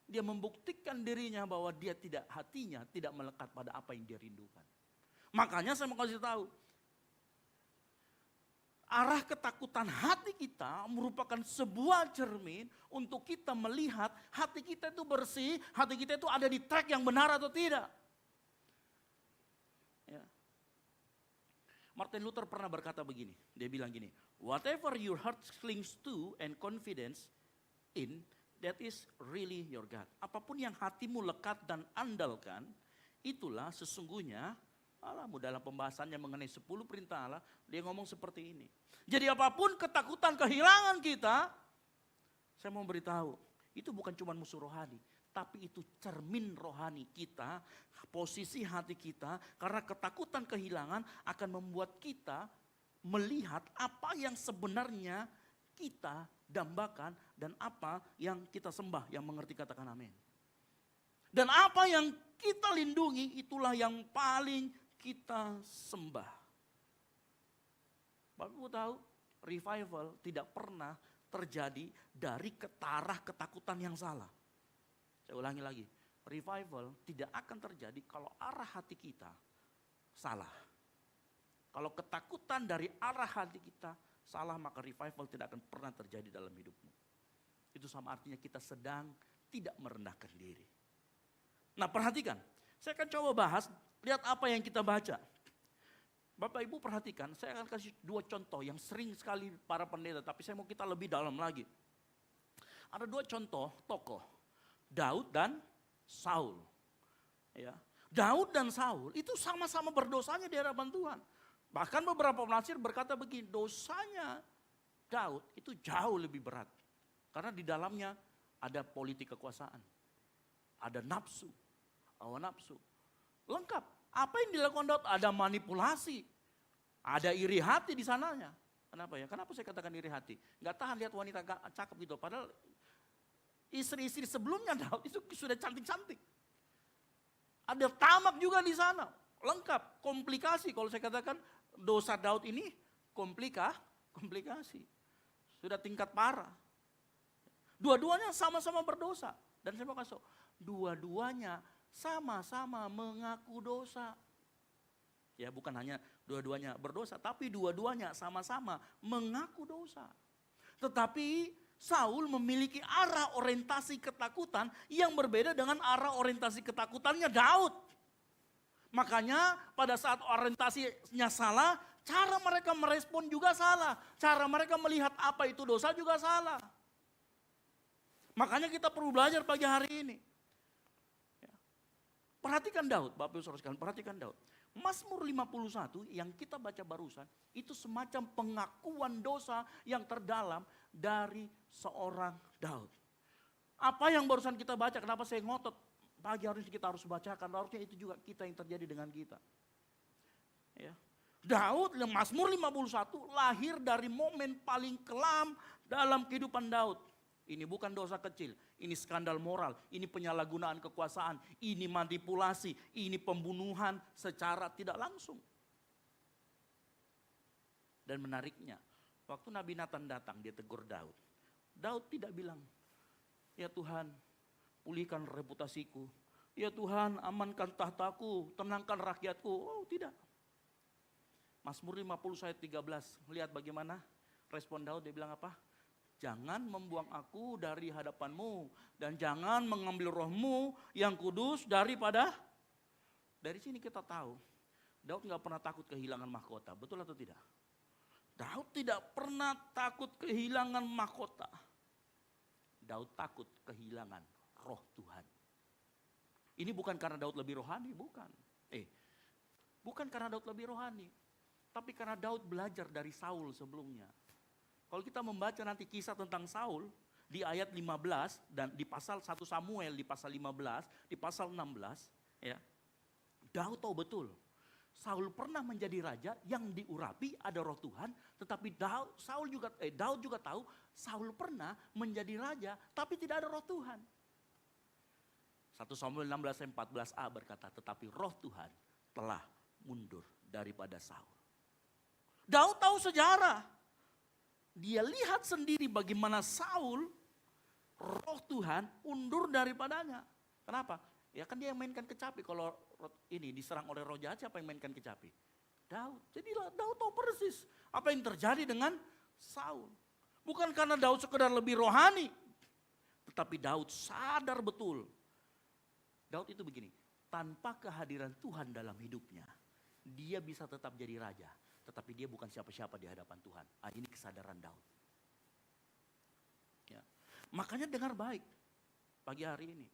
Dia membuktikan dirinya bahwa hatinya tidak melekat pada apa yang dia rindukan. Makanya saya mau kasih tahu, arah ketakutan hati kita merupakan sebuah cermin untuk kita melihat hati kita itu bersih, hati kita itu ada di track yang benar atau tidak. Ya. Martin Luther pernah berkata begini, dia bilang gini, whatever your heart clings to and confidence in, that is really your God. Apapun yang hatimu lekat dan andalkan, itulah sesungguhnya Allahmu. Dalam pembahasannya mengenai 10 perintah Allah, dia ngomong seperti ini. Jadi apapun ketakutan kehilangan kita, saya mau beritahu, itu bukan cuma musuh rohani, tapi itu cermin rohani kita, posisi hati kita, karena ketakutan kehilangan akan membuat kita melihat apa yang sebenarnya kita dambakan dan apa yang kita sembah, yang mengerti katakan amin. Dan apa yang kita lindungi itulah yang paling kita sembah. Bapak Ibu tahu, revival tidak pernah terjadi dari ketarah ketakutan yang salah. Saya ulangi lagi, revival tidak akan terjadi kalau arah hati kita salah. Kalau ketakutan dari arah hati kita salah, maka revival tidak akan pernah terjadi dalam hidupmu. Itu sama artinya kita sedang tidak merendahkan diri. Nah perhatikan, saya akan coba bahas, lihat apa yang kita baca. Bapak Ibu perhatikan, saya akan kasih 2 contoh yang sering sekali para pendeta, tapi saya mau kita lebih dalam lagi. Ada 2 contoh tokoh, Daud dan Saul. Ya. Daud dan Saul itu sama-sama berdosanya di hadapan Tuhan. Bahkan beberapa penafsir berkata begini, dosanya Daud itu jauh lebih berat. Karena di dalamnya ada politik kekuasaan, ada nafsu, hawa nafsu. Lengkap. Apa yang dilakukan Daud? Ada manipulasi, ada iri hati di sananya. Kenapa ya? Kenapa saya katakan iri hati? Gak tahan lihat wanita cakep gitu. Padahal istri-istri sebelumnya Daud itu sudah cantik-cantik. Ada tamak juga di sana. Lengkap, komplikasi. Kalau saya katakan dosa Daud ini komplikasi. Sudah tingkat parah. Dua-duanya sama-sama berdosa. Dan saya mau kasih tahu, dua-duanya sama-sama mengaku dosa. Ya bukan hanya dua-duanya berdosa, tapi dua-duanya sama-sama mengaku dosa. Tetapi Saul memiliki arah orientasi ketakutan yang berbeda dengan arah orientasi ketakutannya Daud. Makanya pada saat orientasinya salah, Cara mereka merespon juga salah. Cara mereka melihat apa itu dosa juga salah. Makanya kita perlu belajar pagi hari ini. Ya. Perhatikan Daud, Bapak Ibu Saudara sekalian, perhatikan Daud. Mazmur 51 yang kita baca barusan, itu semacam pengakuan dosa yang terdalam dari seorang Daud. Apa yang barusan kita baca, kenapa saya ngotot? Pagi hari ini kita harus bacakan, harusnya itu juga kita yang terjadi dengan kita. Ya. Daud, Mazmur 51 lahir dari momen paling kelam dalam kehidupan Daud. Ini bukan dosa kecil, ini skandal moral, ini penyalahgunaan kekuasaan, ini manipulasi, ini pembunuhan secara tidak langsung. Dan menariknya, waktu Nabi Nathan datang dia tegur Daud. Daud tidak bilang, ya Tuhan pulihkan reputasiku, ya Tuhan amankan tahtaku, tenangkan rakyatku. Oh tidak. Mazmur 50 ayat 13, lihat bagaimana respon Daud, dia bilang apa? Jangan membuang aku dari hadapanmu dan jangan mengambil rohmu yang kudus daripada. Dari sini kita tahu Daud gak pernah takut kehilangan mahkota, betul atau tidak? Daud tidak pernah takut kehilangan mahkota. Daud takut kehilangan roh Tuhan. Ini bukan karena Daud lebih rohani, bukan. Bukan karena Daud lebih rohani, tapi karena Daud belajar dari Saul sebelumnya. Kalau kita membaca nanti kisah tentang Saul di ayat 15 dan di pasal 1 Samuel di pasal 15, di pasal 16, ya. Daud tahu betul Saul pernah menjadi raja yang diurapi ada roh Tuhan, tetapi Daud juga tahu Saul pernah menjadi raja tapi tidak ada roh Tuhan. 1 Samuel 16 ayat 14a berkata, tetapi roh Tuhan telah mundur daripada Saul. Daud tahu sejarah. Dia lihat sendiri bagaimana Saul, roh Tuhan undur daripadanya. Kenapa? Ya kan dia yang mainkan kecapi. Kalau ini diserang oleh roh jahat, siapa yang mainkan kecapi? Daud. Jadi Daud tahu persis apa yang terjadi dengan Saul. Bukan karena Daud sekedar lebih rohani, tetapi Daud sadar betul. Daud itu begini, tanpa kehadiran Tuhan dalam hidupnya, dia bisa tetap jadi raja. Tetapi dia bukan siapa-siapa di hadapan Tuhan. Ini kesadaran Daud. Ya. Makanya dengar baik pagi hari ini.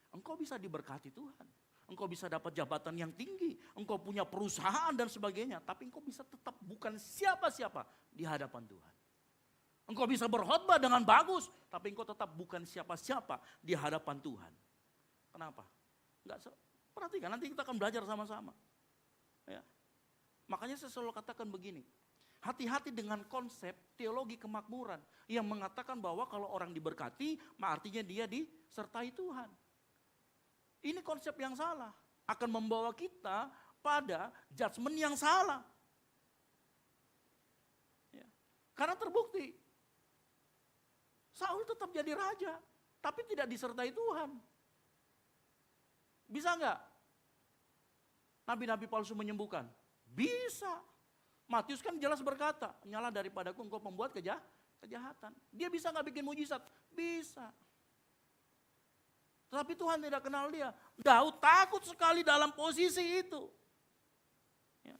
Engkau bisa diberkati Tuhan. Engkau bisa dapat jabatan yang tinggi. Engkau punya perusahaan dan sebagainya. Tapi engkau bisa tetap bukan siapa-siapa di hadapan Tuhan. Engkau bisa berkhotbah dengan bagus. Tapi engkau tetap bukan siapa-siapa di hadapan Tuhan. Kenapa? Perhatikan, nanti kita akan belajar sama-sama. Ya. Makanya saya selalu katakan begini, hati-hati dengan konsep teologi kemakmuran yang mengatakan bahwa kalau orang diberkati, artinya dia disertai Tuhan. Ini konsep yang salah, akan membawa kita pada judgement yang salah. Ya. Karena terbukti, Saul tetap jadi raja, tapi tidak disertai Tuhan. Bisa enggak? Nabi-nabi palsu menyembuhkan? Bisa. Matius kan jelas berkata, nyala daripadaku engkau pembuat kejahatan. Dia bisa gak bikin mujizat? Bisa. Tetapi Tuhan tidak kenal dia. Daud takut sekali dalam posisi itu. Ya.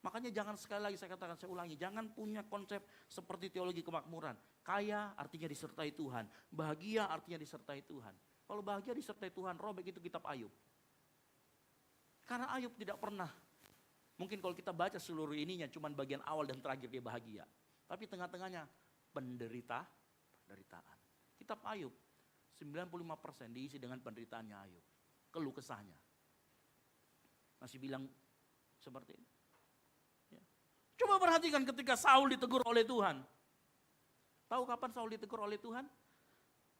Makanya jangan sekali lagi saya katakan, saya ulangi. Jangan punya konsep seperti teologi kemakmuran. Kaya artinya disertai Tuhan. Bahagia artinya disertai Tuhan. Kalau bahagia disertai Tuhan, robek itu kitab Ayub. Karena Ayub tidak pernah. Mungkin kalau kita baca seluruh ininya cuman bagian awal dan terakhir dia bahagia. Tapi tengah-tengahnya penderitaan. Kitab Ayub 95% diisi dengan penderitaannya Ayub. Keluh kesahnya. Masih bilang seperti ini. Ya. Coba perhatikan ketika Saul ditegur oleh Tuhan. Tahu kapan Saul ditegur oleh Tuhan?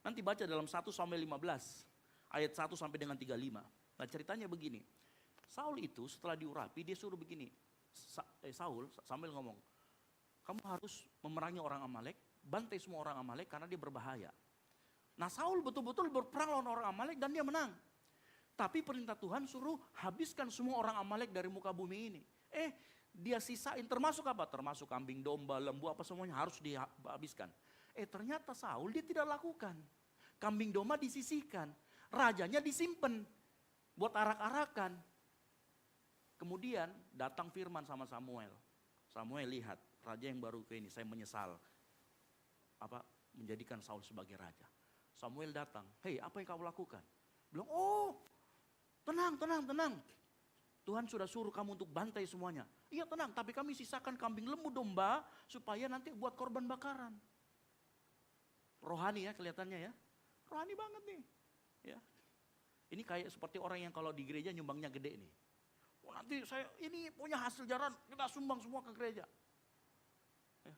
Nanti baca dalam 1 Samuel 15 ayat 1 sampai dengan 35. Nah ceritanya begini. Saul itu setelah diurapi dia suruh begini. Samuel ngomong, kamu harus memerangi orang Amalek, bantai semua orang Amalek karena dia berbahaya. Nah Saul betul-betul berperang lawan orang Amalek dan dia menang. Tapi perintah Tuhan suruh habiskan semua orang Amalek dari muka bumi ini. Dia sisain termasuk apa? Termasuk kambing, domba, lembu apa semuanya harus dihabiskan. Ternyata Saul dia tidak lakukan. Kambing domba disisihkan, rajanya disimpan buat arak-arakan. Kemudian datang firman sama Samuel. Samuel lihat raja yang baru ke ini, saya menyesal menjadikan Saul sebagai raja. Samuel datang, hei apa yang kau lakukan? Bilang, oh tenang. Tuhan sudah suruh kamu untuk bantai semuanya. Iya tenang, tapi kami sisakan kambing lembu domba supaya nanti buat korban bakaran. Rohani ya kelihatannya ya. Rohani banget nih. Ya. Ini kayak seperti orang yang kalau di gereja nyumbangnya gede nih. Oh, nanti saya ini punya hasil jaran, kita sumbang semua ke gereja. Ya.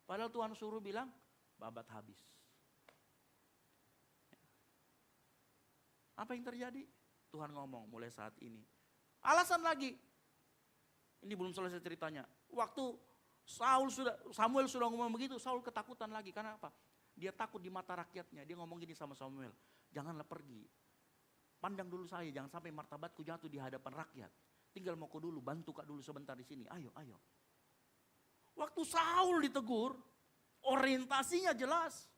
Padahal Tuhan suruh bilang, babat habis. Ya. Apa yang terjadi? Tuhan ngomong mulai saat ini. Alasan lagi. Ini belum selesai ceritanya. Waktu Samuel sudah ngomong begitu, Saul ketakutan lagi. Karena apa? Dia takut di mata rakyatnya. Dia ngomong gini sama Samuel, janganlah pergi. Pandang dulu saya, jangan sampai martabatku jatuh di hadapan rakyat. Tinggal mau dulu, bantu kak dulu sebentar di sini. Ayo. Waktu Saul ditegur, orientasinya jelas.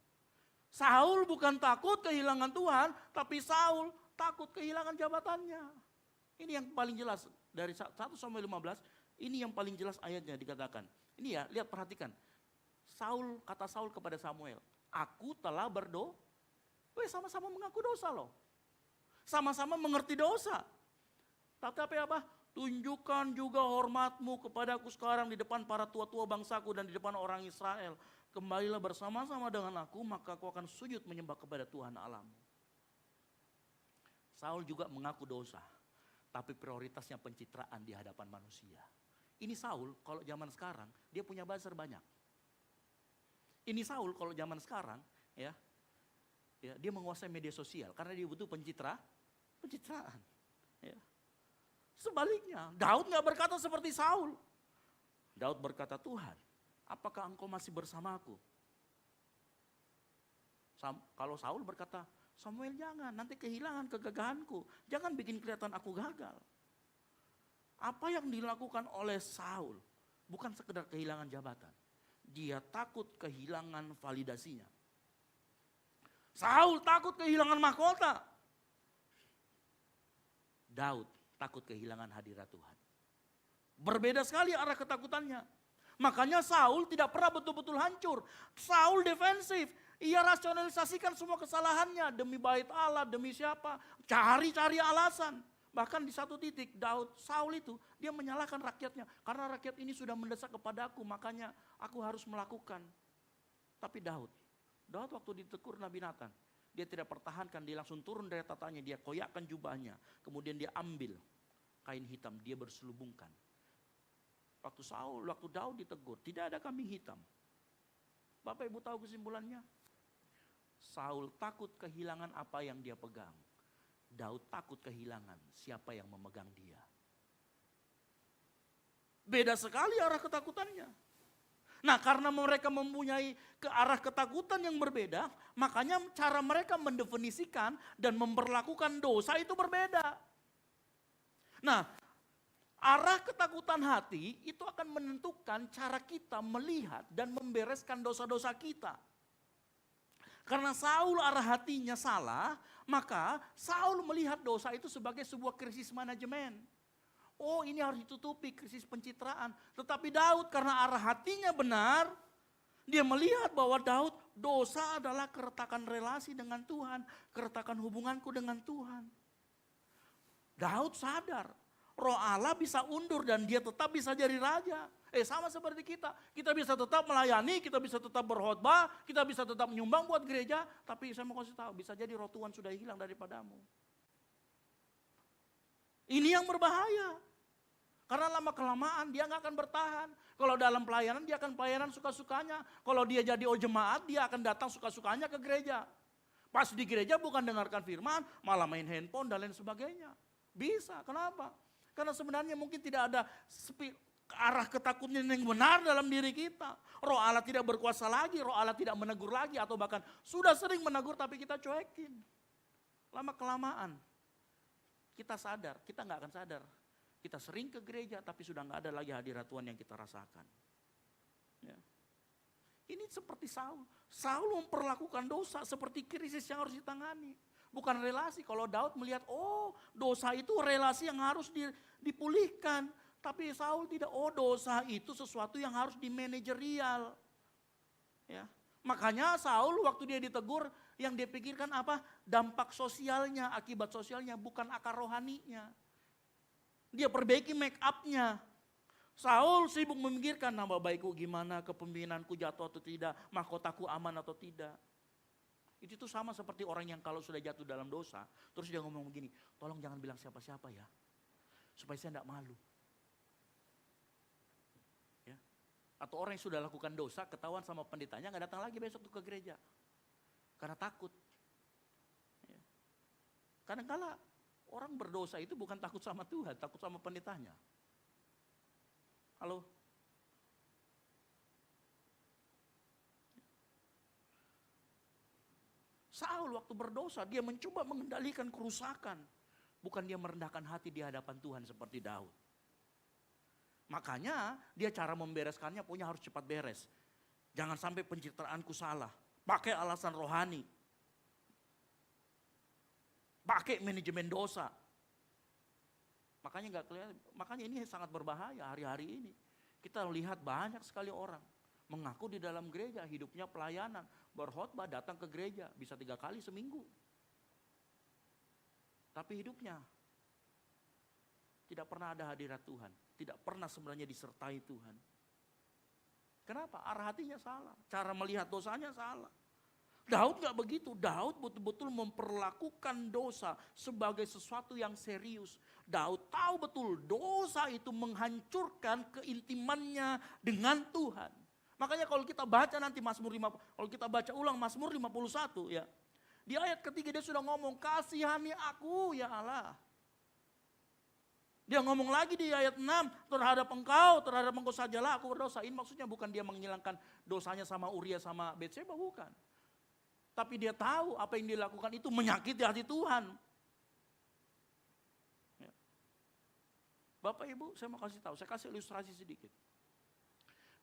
Saul bukan takut kehilangan Tuhan, tapi Saul takut kehilangan jabatannya. Ini yang paling jelas dari 1 Samuel 15, ini yang paling jelas ayatnya dikatakan. Ini ya, lihat perhatikan. Kata Saul kepada Samuel, aku telah berdosa. Sama-sama mengaku dosa loh. Sama-sama mengerti dosa. Tapi apa? Tunjukkan juga hormatmu kepadaku sekarang di depan para tua-tua bangsaku dan di depan orang Israel. Kembalilah bersama-sama dengan aku, maka aku akan sujud menyembah kepada Tuhan Allahmu. Saul juga mengaku dosa. Tapi prioritasnya pencitraan di hadapan manusia. Ini Saul kalau zaman sekarang dia punya buzzer banyak. Ini Saul kalau zaman sekarang ya dia menguasai media sosial karena dia butuh pencitraan. Ya. Sebaliknya Daud nggak berkata seperti Saul. Daud berkata, Tuhan, apakah engkau masih bersamaku? Kalau Saul berkata, Samuel jangan, nanti kehilangan kegagahanku. Jangan bikin kelihatan aku gagal. Apa yang dilakukan oleh Saul bukan sekedar kehilangan jabatan. Dia takut kehilangan validasinya. Saul takut kehilangan mahkota. Daud takut kehilangan hadirat Tuhan. Berbeda sekali arah ketakutannya. Makanya Saul tidak pernah betul-betul hancur. Saul defensif. Ia rasionalisasikan semua kesalahannya demi bait Allah, demi siapa. Cari-cari alasan. Bahkan di satu titik Saul itu dia menyalahkan rakyatnya. Karena rakyat ini sudah mendesak kepadaku, makanya aku harus melakukan. Tapi Daud waktu ditegur Nabi Nathan, dia tidak pertahankan, dia langsung turun dari tatanya, dia koyakkan jubahnya. Kemudian dia ambil kain hitam, dia berselubungkan. Waktu Daud ditegur, tidak ada kambing hitam. Bapak Ibu tahu kesimpulannya? Saul takut kehilangan apa yang dia pegang. Daud takut kehilangan siapa yang memegang dia. Beda sekali arah ketakutannya. Nah, karena mereka mempunyai ke arah ketakutan yang berbeda, makanya cara mereka mendefinisikan dan memperlakukan dosa itu berbeda. Nah, arah ketakutan hati itu akan menentukan cara kita melihat dan membereskan dosa-dosa kita. Karena Saul arah hatinya salah, maka Saul melihat dosa itu sebagai sebuah krisis manajemen. Oh, ini harus ditutupi, krisis pencitraan. Tetapi Daud karena arah hatinya benar, dia melihat bahwa dosa adalah keretakan relasi dengan Tuhan, keretakan hubunganku dengan Tuhan. Daud sadar, Roh Allah bisa undur dan dia tetap bisa jadi raja. Sama seperti kita. Kita bisa tetap melayani, kita bisa tetap berkhotbah, kita bisa tetap menyumbang buat gereja. Tapi saya mau kasih tahu, bisa jadi roh Tuhan sudah hilang daripadamu. Ini yang berbahaya. Karena lama-kelamaan dia nggak akan bertahan. Kalau dalam pelayanan dia akan pelayanan suka-sukanya. Kalau dia jadi jemaat dia akan datang suka-sukanya ke gereja. Pas di gereja bukan dengarkan firman, malah main handphone dan lain sebagainya. Bisa, kenapa? Karena sebenarnya mungkin tidak ada arah ketakutan yang benar dalam diri kita. Roh Allah tidak berkuasa lagi, roh Allah tidak menegur lagi, atau bahkan sudah sering menegur tapi kita cuekin. Lama-kelamaan kita sadar, kita nggak akan sadar. Kita sering ke gereja tapi sudah nggak ada lagi hadirat Tuhan yang kita rasakan. Ya. Ini seperti Saul. Saul memperlakukan dosa seperti krisis yang harus ditangani. Bukan relasi. Kalau Daud melihat, dosa itu relasi yang harus dipulihkan. Tapi Saul tidak, dosa itu sesuatu yang harus dimanajerial. Ya. Makanya Saul waktu dia ditegur, yang dia pikirkan apa? Dampak sosialnya, akibat sosialnya, bukan akar rohaninya. Dia perbaiki make up-nya. Saul sibuk memikirkan nama baikku gimana, kepemimpinanku jatuh atau tidak, mahkotaku aman atau tidak. Itu tuh sama seperti orang yang kalau sudah jatuh dalam dosa, terus dia ngomong begini, tolong jangan bilang siapa-siapa ya, supaya saya tidak malu. Ya. Atau orang yang sudah lakukan dosa, ketahuan sama pendetanya, nggak datang lagi besok tuh ke gereja. Karena takut. Ya. Kadang-kala orang berdosa itu bukan takut sama Tuhan, takut sama pendetanya. Halo? Saul waktu berdosa, dia mencoba mengendalikan kerusakan. Bukan dia merendahkan hati di hadapan Tuhan seperti Daud. Makanya dia cara membereskannya punya harus cepat beres. Jangan sampai pencitraanku salah. Pakai alasan rohani. Pakai manajemen dosa. Makanya nggak kelihatan. Makanya ini sangat berbahaya hari-hari ini. Kita lihat banyak sekali orang mengaku di dalam gereja hidupnya pelayanan, berkhotbah, datang ke gereja bisa 3 kali seminggu. Tapi hidupnya tidak pernah ada hadirat Tuhan, tidak pernah sebenarnya disertai Tuhan. Kenapa? Arah hatinya salah, cara melihat dosanya salah. Daud gak begitu, Daud betul-betul memperlakukan dosa sebagai sesuatu yang serius. Daud tahu betul dosa itu menghancurkan keintimannya dengan Tuhan. Makanya kalau kita baca nanti Mazmur 50, kalau kita baca ulang Mazmur 51 ya. Di ayat ketiga dia sudah ngomong, kasihani aku ya Allah. Dia ngomong lagi di ayat 6, terhadap engkau sajalah aku berdosa. Ini maksudnya bukan dia menghilangkan dosanya sama Uria sama Betseba, bukan. Tapi dia tahu apa yang dia lakukan itu menyakiti hati Tuhan. Ya. Bapak Ibu, saya mau kasih tahu, saya kasih ilustrasi sedikit.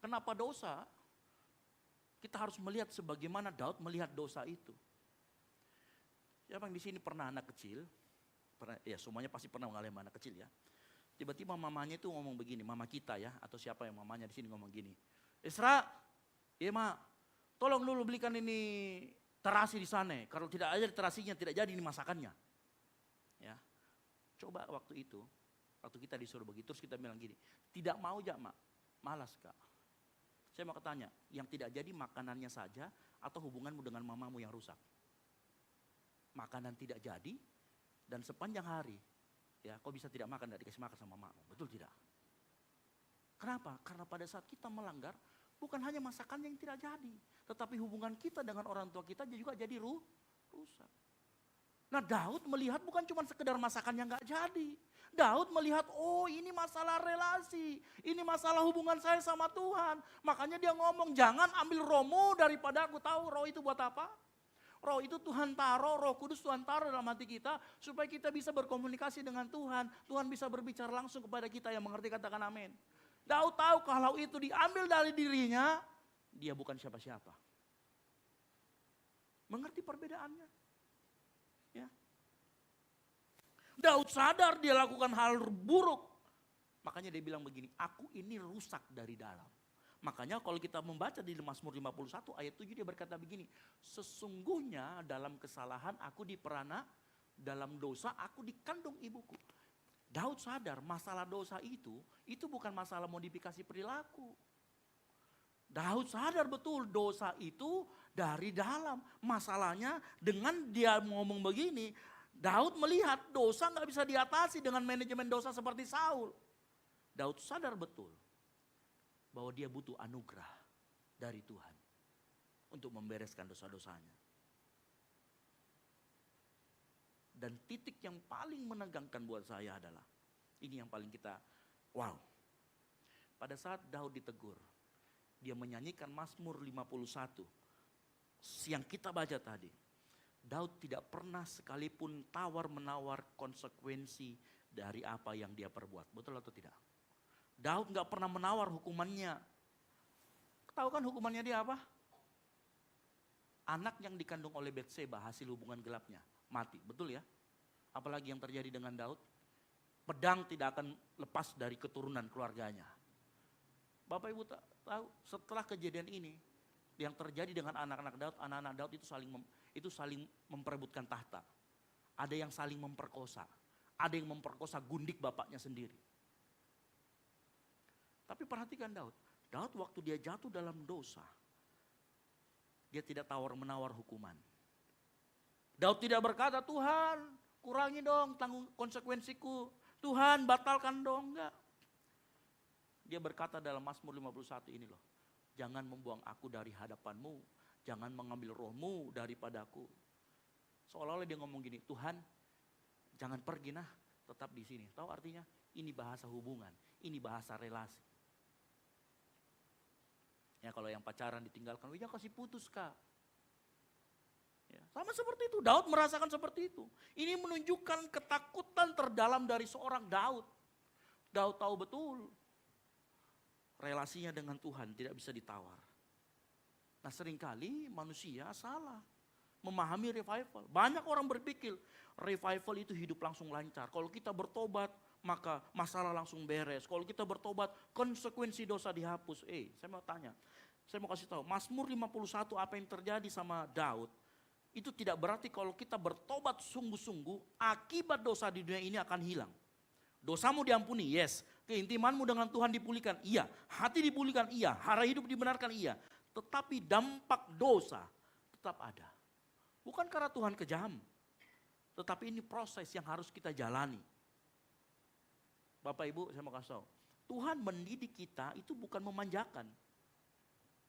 Kenapa dosa? Kita harus melihat sebagaimana Daud melihat dosa itu. Siapa yang di sini pernah anak kecil? Ya semuanya pasti pernah mengalami anak kecil ya. Tiba-tiba mamanya itu ngomong begini, mama kita ya, atau siapa yang mamanya di sini ngomong gini. Isra, iya mak, tolong dulu belikan ini terasi di sana. Kalau tidak ada terasinya, tidak jadi ini masakannya. Ya, coba waktu itu, waktu kita disuruh begitu, terus kita bilang gini, tidak mau jak mak, malas kak. Saya mau tanya, yang tidak jadi makanannya saja atau hubunganmu dengan mamamu yang rusak? Makanan tidak jadi dan sepanjang hari, ya kau bisa tidak makan, tidak dikasih makan sama mamamu, betul tidak? Kenapa? Karena pada saat kita melanggar, bukan hanya masakan yang tidak jadi, tetapi hubungan kita dengan orang tua kita juga jadi rusak. Nah Daud melihat bukan cuma sekedar masakan yang gak jadi. Daud melihat, oh ini masalah relasi, ini masalah hubungan saya sama Tuhan. Makanya dia ngomong, jangan ambil rohmu daripada aku. Tahu roh itu buat apa? Roh itu Tuhan taruh, Roh Kudus Tuhan taruh dalam hati kita supaya kita bisa berkomunikasi dengan Tuhan. Tuhan bisa berbicara langsung kepada kita yang mengerti, katakan amin. Daud tahu kalau itu diambil dari dirinya, dia bukan siapa-siapa. Mengerti perbedaannya? Ya. Daud sadar dia lakukan hal buruk. Makanya dia bilang begini, aku ini rusak dari dalam. Makanya kalau kita membaca di Mazmur 51 ayat 7 dia berkata begini, sesungguhnya dalam kesalahan aku diperanak, dalam dosa aku dikandung ibuku. Daud sadar masalah dosa itu bukan masalah modifikasi perilaku. Daud sadar betul dosa itu dari dalam. Masalahnya dengan dia ngomong begini, Daud melihat dosa gak bisa diatasi dengan manajemen dosa seperti Saul. Daud sadar betul bahwa dia butuh anugerah dari Tuhan untuk membereskan dosa-dosanya. Dan titik yang paling menegangkan buat saya adalah, ini yang paling kita, wow. Pada saat Daud ditegur, dia menyanyikan Mazmur 51, yang kita baca tadi. Daud tidak pernah sekalipun tawar-menawar konsekuensi dari apa yang dia perbuat. Betul atau tidak? Daud gak pernah menawar hukumannya. Tahu kan hukumannya dia apa? Anak yang dikandung oleh Betseba hasil hubungan gelapnya mati. Betul ya? Apalagi yang terjadi dengan Daud? Pedang tidak akan lepas dari keturunan keluarganya. Bapak Ibu tahu setelah kejadian ini yang terjadi dengan anak-anak Daud itu saling memperebutkan tahta. Ada yang saling memperkosa, ada yang memperkosa gundik bapaknya sendiri. Tapi perhatikan Daud waktu dia jatuh dalam dosa, dia tidak tawar-menawar hukuman. Daud tidak berkata, Tuhan kurangi dong tanggung konsekuensiku. Tuhan batalkan dong, enggak. Dia berkata dalam Mazmur 51 ini loh. Jangan membuang aku dari hadapanmu. Jangan mengambil rohmu daripadaku. Seolah-olah dia ngomong gini, Tuhan jangan pergi nah, tetap di sini. Tahu artinya? Ini bahasa hubungan, ini bahasa relasi. Ya kalau yang pacaran ditinggalkan, ya kasih putus kak. Ya, sama seperti itu, Daud merasakan seperti itu. Ini menunjukkan ketakutan terdalam dari seorang Daud. Daud tahu betul relasinya dengan Tuhan tidak bisa ditawar. Nah seringkali manusia salah memahami revival. Banyak orang berpikir revival itu hidup langsung lancar. Kalau kita bertobat maka masalah langsung beres. Kalau kita bertobat konsekuensi dosa dihapus. Saya mau tanya, saya mau kasih tahu Mazmur 51 apa yang terjadi sama Daud. Itu tidak berarti kalau kita bertobat sungguh-sungguh, akibat dosa di dunia ini akan hilang. Dosamu diampuni, yes. Keintimanmu dengan Tuhan dipulihkan, iya. Hati dipulihkan, iya. Hara hidup dibenarkan, iya. Tetapi dampak dosa tetap ada. Bukan karena Tuhan kejam. Tetapi ini proses yang harus kita jalani. Bapak Ibu, saya mau kasih tahu. Tuhan mendidik kita itu bukan memanjakan.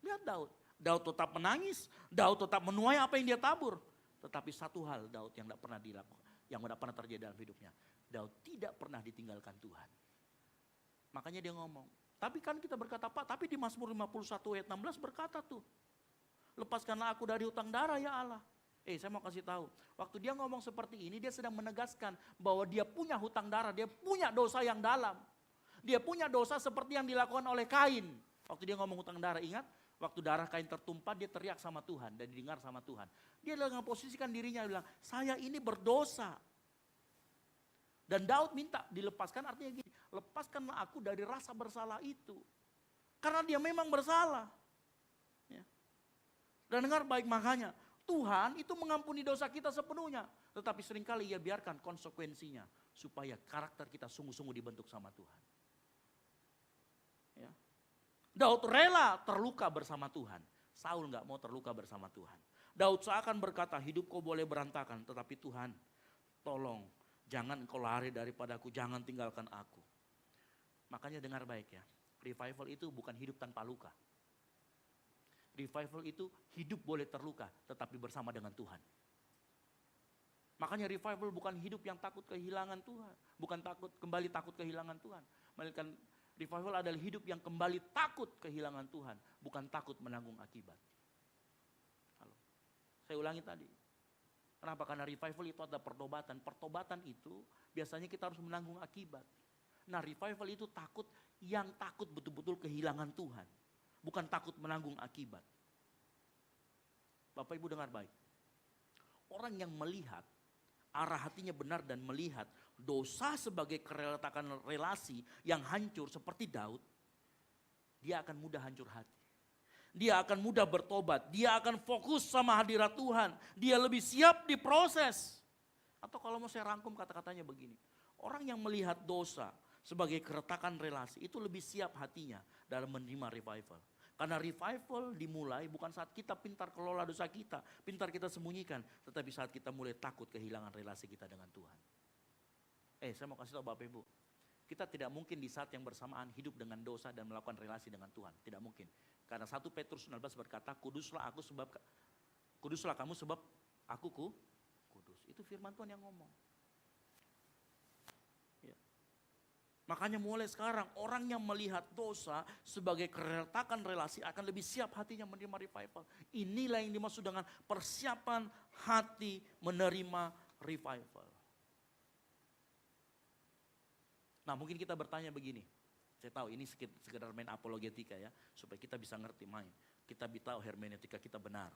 Lihat Daud. Daud tetap menangis, Daud tetap menuai apa yang dia tabur. Tetapi satu hal Daud yang tidak pernah dilakukan, yang tidak pernah terjadi dalam hidupnya. Daud tidak pernah ditinggalkan Tuhan. Makanya dia ngomong, tapi kan kita berkata Pak, tapi di Mazmur 51 ayat 16 berkata tuh, lepaskanlah aku dari hutang darah ya Allah. Saya mau kasih tahu, waktu dia ngomong seperti ini dia sedang menegaskan bahwa dia punya hutang darah, dia punya dosa yang dalam. Dia punya dosa seperti yang dilakukan oleh Kain. Waktu dia ngomong hutang darah, ingat? Waktu darah Kain tertumpah dia teriak sama Tuhan dan didengar sama Tuhan. Dia dengan posisikan dirinya bilang, saya ini berdosa. Dan Daud minta dilepaskan, artinya gini, lepaskanlah aku dari rasa bersalah itu. Karena dia memang bersalah. Ya. Dan dengar baik makanya, Tuhan itu mengampuni dosa kita sepenuhnya. Tetapi seringkali ia biarkan konsekuensinya. Supaya karakter kita sungguh-sungguh dibentuk sama Tuhan. Ya. Daud rela terluka bersama Tuhan. Saul gak mau terluka bersama Tuhan. Daud seakan berkata, hidupku boleh berantakan, tetapi Tuhan tolong jangan engkau lari daripadaku, jangan tinggalkan aku. Makanya dengar baik ya, revival itu bukan hidup tanpa luka. Revival itu hidup boleh terluka, tetapi bersama dengan Tuhan. Makanya revival bukan hidup yang takut kehilangan Tuhan. Bukan kembali takut kehilangan Tuhan. Melainkan revival adalah hidup yang kembali takut kehilangan Tuhan, bukan takut menanggung akibat. Halo. Saya ulangi tadi. Kenapa? Karena revival itu ada pertobatan. Pertobatan itu biasanya kita harus menanggung akibat. Nah revival itu yang takut betul-betul kehilangan Tuhan. Bukan takut menanggung akibat. Bapak Ibu dengar baik. Orang yang melihat, arah hatinya benar dan melihat dosa sebagai keretakan relasi yang hancur seperti Daud, dia akan mudah hancur hati. Dia akan mudah bertobat, dia akan fokus sama hadirat Tuhan, dia lebih siap diproses. Atau kalau mau saya rangkum kata-katanya begini, orang yang melihat dosa sebagai keretakan relasi itu lebih siap hatinya dalam menerima revival. Karena revival dimulai bukan saat kita pintar kelola dosa kita, pintar kita sembunyikan, tetapi saat kita mulai takut kehilangan relasi kita dengan Tuhan. Saya mau kasih tahu Bapak Ibu, kita tidak mungkin di saat yang bersamaan hidup dengan dosa dan melakukan relasi dengan Tuhan. Tidak mungkin. Karena 1 Petrus 19 berkata, kuduslah kamu sebab aku kudus. Itu firman Tuhan yang ngomong. Ya. Makanya mulai sekarang orang yang melihat dosa sebagai keretakan relasi akan lebih siap hatinya menerima revival. Inilah yang dimaksud dengan persiapan hati menerima revival. Nah mungkin kita bertanya begini, saya tahu ini sekedar main apologetika ya, supaya kita bisa ngerti main. Kita bisa tahu hermeneutika kita benar.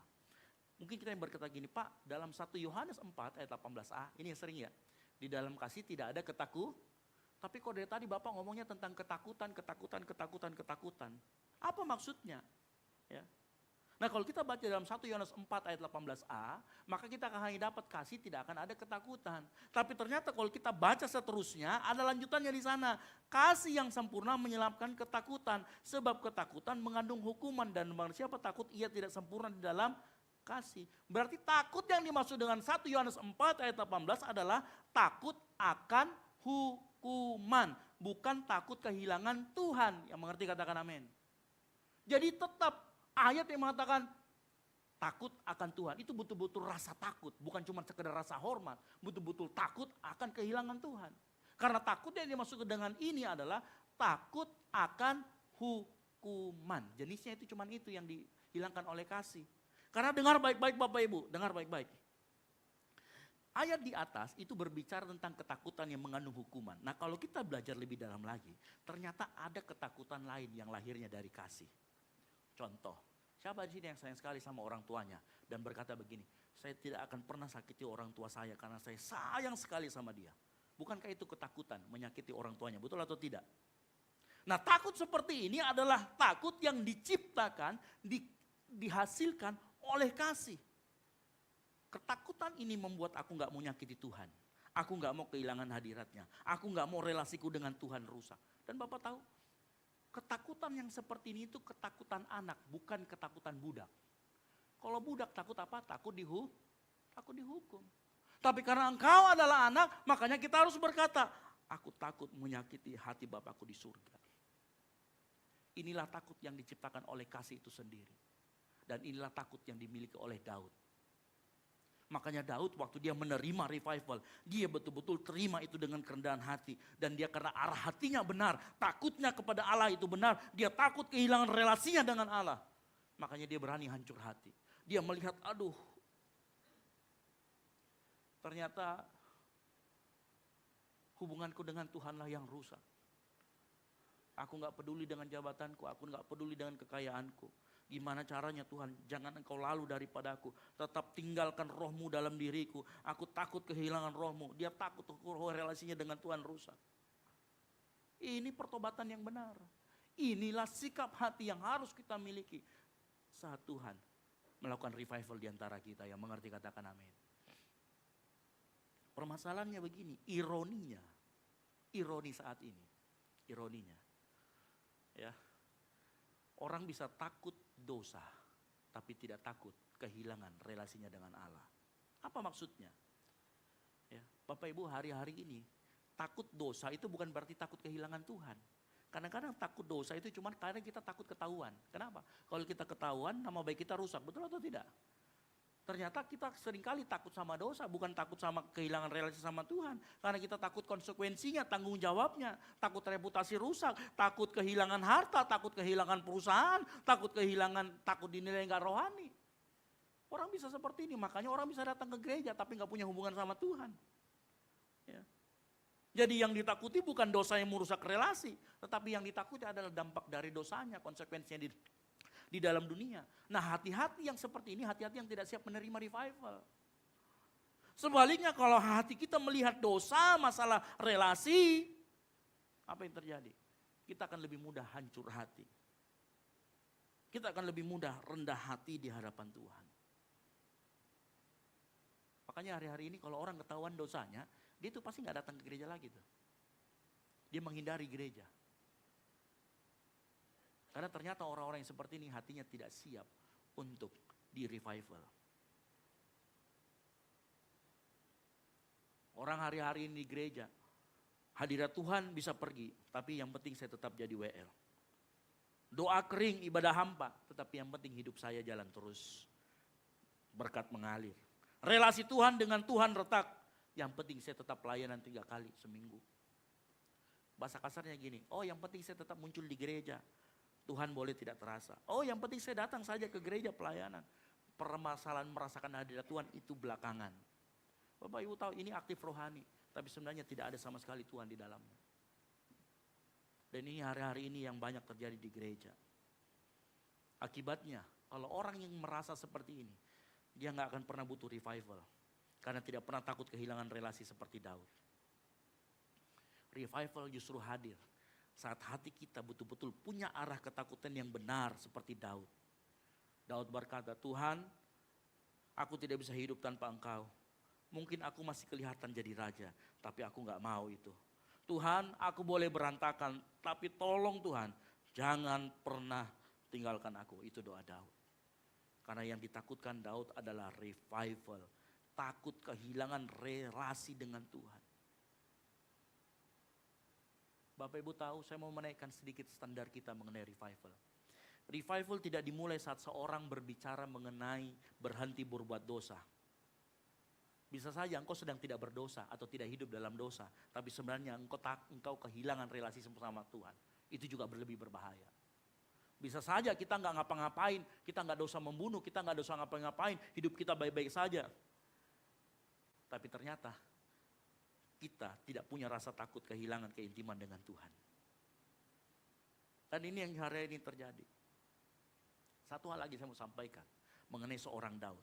Mungkin kita yang berkata gini, Pak dalam 1 Yohanes 4 ayat 18a, ini yang sering ya. Di dalam kasih tidak ada Tapi kok dari tadi Bapak ngomongnya tentang ketakutan. Apa maksudnya? Ya. Nah kalau kita baca dalam 1 Yohanes 4 ayat 18a, maka kita akan hanya dapat kasih, tidak akan ada ketakutan. Tapi ternyata kalau kita baca seterusnya, ada lanjutannya di sana. Kasih yang sempurna menyelapkan ketakutan, sebab ketakutan mengandung hukuman dan barang siapa takut ia tidak sempurna di dalam kasih. Berarti takut yang dimaksud dengan 1 Yohanes 4 ayat 18 adalah takut akan hukuman, bukan takut kehilangan Tuhan. Yang mengerti katakan amin. Jadi tetap ayat yang mengatakan takut akan Tuhan, itu betul-betul rasa takut, bukan cuma sekedar rasa hormat, betul-betul takut akan kehilangan Tuhan. Karena takut yang dimaksud dengan ini adalah takut akan hukuman. Jenisnya itu cuma itu yang dihilangkan oleh kasih. Karena dengar baik-baik Bapak Ibu, dengar baik-baik. Ayat di atas itu berbicara tentang ketakutan yang mengandung hukuman. Nah kalau kita belajar lebih dalam lagi, ternyata ada ketakutan lain yang lahirnya dari kasih. Contoh, siapa di sini yang sayang sekali sama orang tuanya dan berkata begini, saya tidak akan pernah sakiti orang tua saya karena saya sayang sekali sama dia. Bukankah itu ketakutan menyakiti orang tuanya, betul atau tidak? Nah takut seperti ini adalah takut yang diciptakan, dihasilkan oleh kasih. Ketakutan ini membuat aku gak mau nyakiti Tuhan. Aku gak mau kehilangan hadiratnya. Aku gak mau relasiku dengan Tuhan rusak. Dan Bapak tahu, ketakutan yang seperti ini itu ketakutan anak, bukan ketakutan budak. Kalau budak takut apa? Takut dihukum. Tapi karena engkau adalah anak, makanya kita harus berkata, aku takut menyakiti hati Bapakku di surga. Inilah takut yang diciptakan oleh kasih itu sendiri. Dan inilah takut yang dimiliki oleh Daud. Makanya Daud waktu dia menerima revival, dia betul-betul terima itu dengan kerendahan hati. Dan dia karena arah hatinya benar, takutnya kepada Allah itu benar, dia takut kehilangan relasinya dengan Allah. Makanya dia berani hancur hati. Dia melihat, aduh, ternyata hubunganku dengan Tuhanlah yang rusak. Aku gak peduli dengan jabatanku, aku gak peduli dengan kekayaanku. Gimana caranya Tuhan, jangan engkau lalu daripadaku, tetap tinggalkan rohmu dalam diriku, aku takut kehilangan rohmu. Dia takut relasinya dengan Tuhan rusak. Ini pertobatan yang benar. Inilah sikap hati yang harus kita miliki saat Tuhan melakukan revival di antara kita. Yang mengerti katakan amin. Permasalahannya begini, ironi saat ini, ironinya. Ya. Orang bisa takut dosa, tapi tidak takut kehilangan relasinya dengan Allah. Apa maksudnya? Ya, Bapak Ibu hari-hari ini, takut dosa itu bukan berarti takut kehilangan Tuhan. Kadang-kadang takut dosa itu cuma karena kita takut ketahuan. Kenapa? Kalau kita ketahuan, nama baik kita rusak, betul atau tidak? Ternyata kita seringkali takut sama dosa, bukan takut sama kehilangan relasi sama Tuhan. Karena kita takut konsekuensinya, tanggung jawabnya, takut reputasi rusak, takut kehilangan harta, takut kehilangan perusahaan, takut dinilai nggak rohani. Orang bisa seperti ini, makanya orang bisa datang ke gereja tapi nggak punya hubungan sama Tuhan. Ya. Jadi yang ditakuti bukan dosa yang merusak relasi, tetapi yang ditakuti adalah dampak dari dosanya, konsekuensinya di dalam dunia. Nah hati-hati yang seperti ini, hati-hati yang tidak siap menerima revival. Sebaliknya kalau hati kita melihat dosa, masalah relasi, apa yang terjadi? Kita akan lebih mudah hancur hati. Kita akan lebih mudah rendah hati di hadapan Tuhan. Makanya hari-hari ini kalau orang ketahuan dosanya, dia tuh pasti gak datang ke gereja lagi tuh. Dia menghindari gereja. Karena ternyata orang-orang yang seperti ini hatinya tidak siap untuk di revival. Orang hari-hari ini di gereja, hadirat Tuhan bisa pergi, tapi yang penting saya tetap jadi WL. Doa kering, ibadah hampa, tetapi yang penting hidup saya jalan terus. Berkat mengalir. Relasi Tuhan dengan Tuhan retak, yang penting saya tetap pelayanan 3 kali seminggu. Bahasa kasarnya gini, oh yang penting saya tetap muncul di gereja. Tuhan boleh tidak terasa. Oh yang penting saya datang saja ke gereja pelayanan. Permasalahan merasakan hadirat Tuhan itu belakangan. Bapak Ibu tahu ini aktif rohani. Tapi sebenarnya tidak ada sama sekali Tuhan di dalamnya. Dan ini hari-hari ini yang banyak terjadi di gereja. Akibatnya kalau orang yang merasa seperti ini, dia gak akan pernah butuh revival. Karena tidak pernah takut kehilangan relasi seperti Daud. Revival justru hadir saat hati kita betul-betul punya arah ketakutan yang benar seperti Daud. Daud berkata, Tuhan, aku tidak bisa hidup tanpa Engkau. Mungkin aku masih kelihatan jadi raja, tapi aku gak mau itu. Tuhan, aku boleh berantakan, tapi tolong Tuhan, jangan pernah tinggalkan aku. Itu doa Daud. Karena yang ditakutkan Daud adalah revival. Takut kehilangan relasi dengan Tuhan. Bapak Ibu tahu, saya mau menaikkan sedikit standar kita mengenai revival. Revival tidak dimulai saat seorang berbicara mengenai berhenti berbuat dosa. Bisa saja engkau sedang tidak berdosa atau tidak hidup dalam dosa. Tapi sebenarnya engkau kehilangan relasi sama Tuhan. Itu juga lebih berbahaya. Bisa saja kita nggak ngapa-ngapain, kita nggak dosa membunuh, kita nggak dosa ngapa-ngapain, hidup kita baik-baik saja. Tapi ternyata kita tidak punya rasa takut kehilangan keintiman dengan Tuhan. Dan ini yang hari ini terjadi. Satu hal lagi saya mau sampaikan mengenai seorang Daud.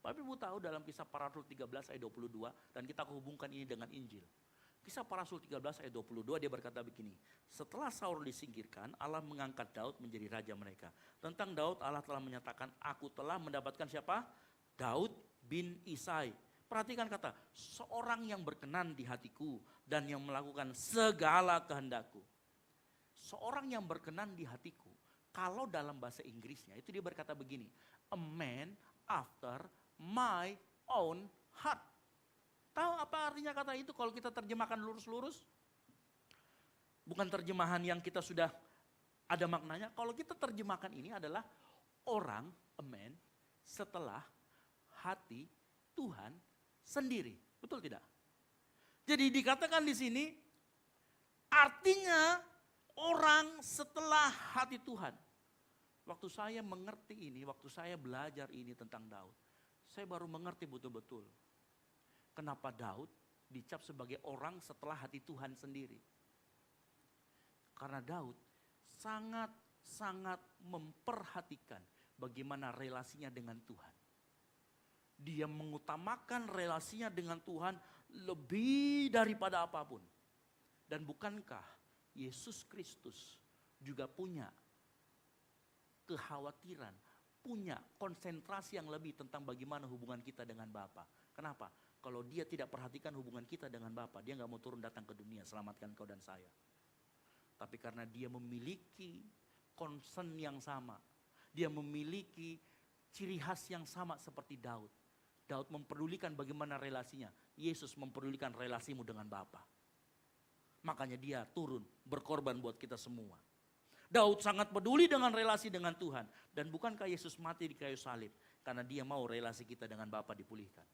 Bapak Ibu tahu dalam kisah para rasul 13 ayat 22 dan kita hubungkan ini dengan Injil. Kisah para rasul 13 ayat 22 dia berkata begini. Setelah Saul disingkirkan, Allah mengangkat Daud menjadi raja mereka. Tentang Daud Allah telah menyatakan, aku telah mendapatkan siapa? Daud bin Isai. Perhatikan kata, seorang yang berkenan di hatiku dan yang melakukan segala kehendakku. Seorang yang berkenan di hatiku, kalau dalam bahasa Inggrisnya itu dia berkata begini, a man after my own heart. Tahu apa artinya kata itu kalau kita terjemahkan lurus-lurus? Bukan terjemahan yang kita sudah ada maknanya. Kalau kita terjemahkan ini adalah orang, a man, setelah hati Tuhan sendiri. Betul tidak? Jadi dikatakan di sini artinya orang setelah hati Tuhan. Waktu saya mengerti ini, waktu saya belajar ini tentang Daud, saya baru mengerti betul-betul kenapa Daud dicap sebagai orang setelah hati Tuhan sendiri. Karena Daud sangat memperhatikan bagaimana relasinya dengan Tuhan. Dia mengutamakan relasinya dengan Tuhan lebih daripada apapun. Dan bukankah Yesus Kristus juga punya kekhawatiran, punya konsentrasi yang lebih tentang bagaimana hubungan kita dengan Bapa. Kenapa? Kalau dia tidak perhatikan hubungan kita dengan Bapa, dia gak mau turun datang ke dunia, selamatkan kau dan saya. Tapi karena dia memiliki concern yang sama, dia memiliki ciri khas yang sama seperti Daud. Daud memperdulikan bagaimana relasinya. Yesus memperdulikan relasimu dengan Bapa. Makanya dia turun berkorban buat kita semua. Daud sangat peduli dengan relasi dengan Tuhan. Dan bukankah Yesus mati di kayu salib? Karena dia mau relasi kita dengan Bapa dipulihkan.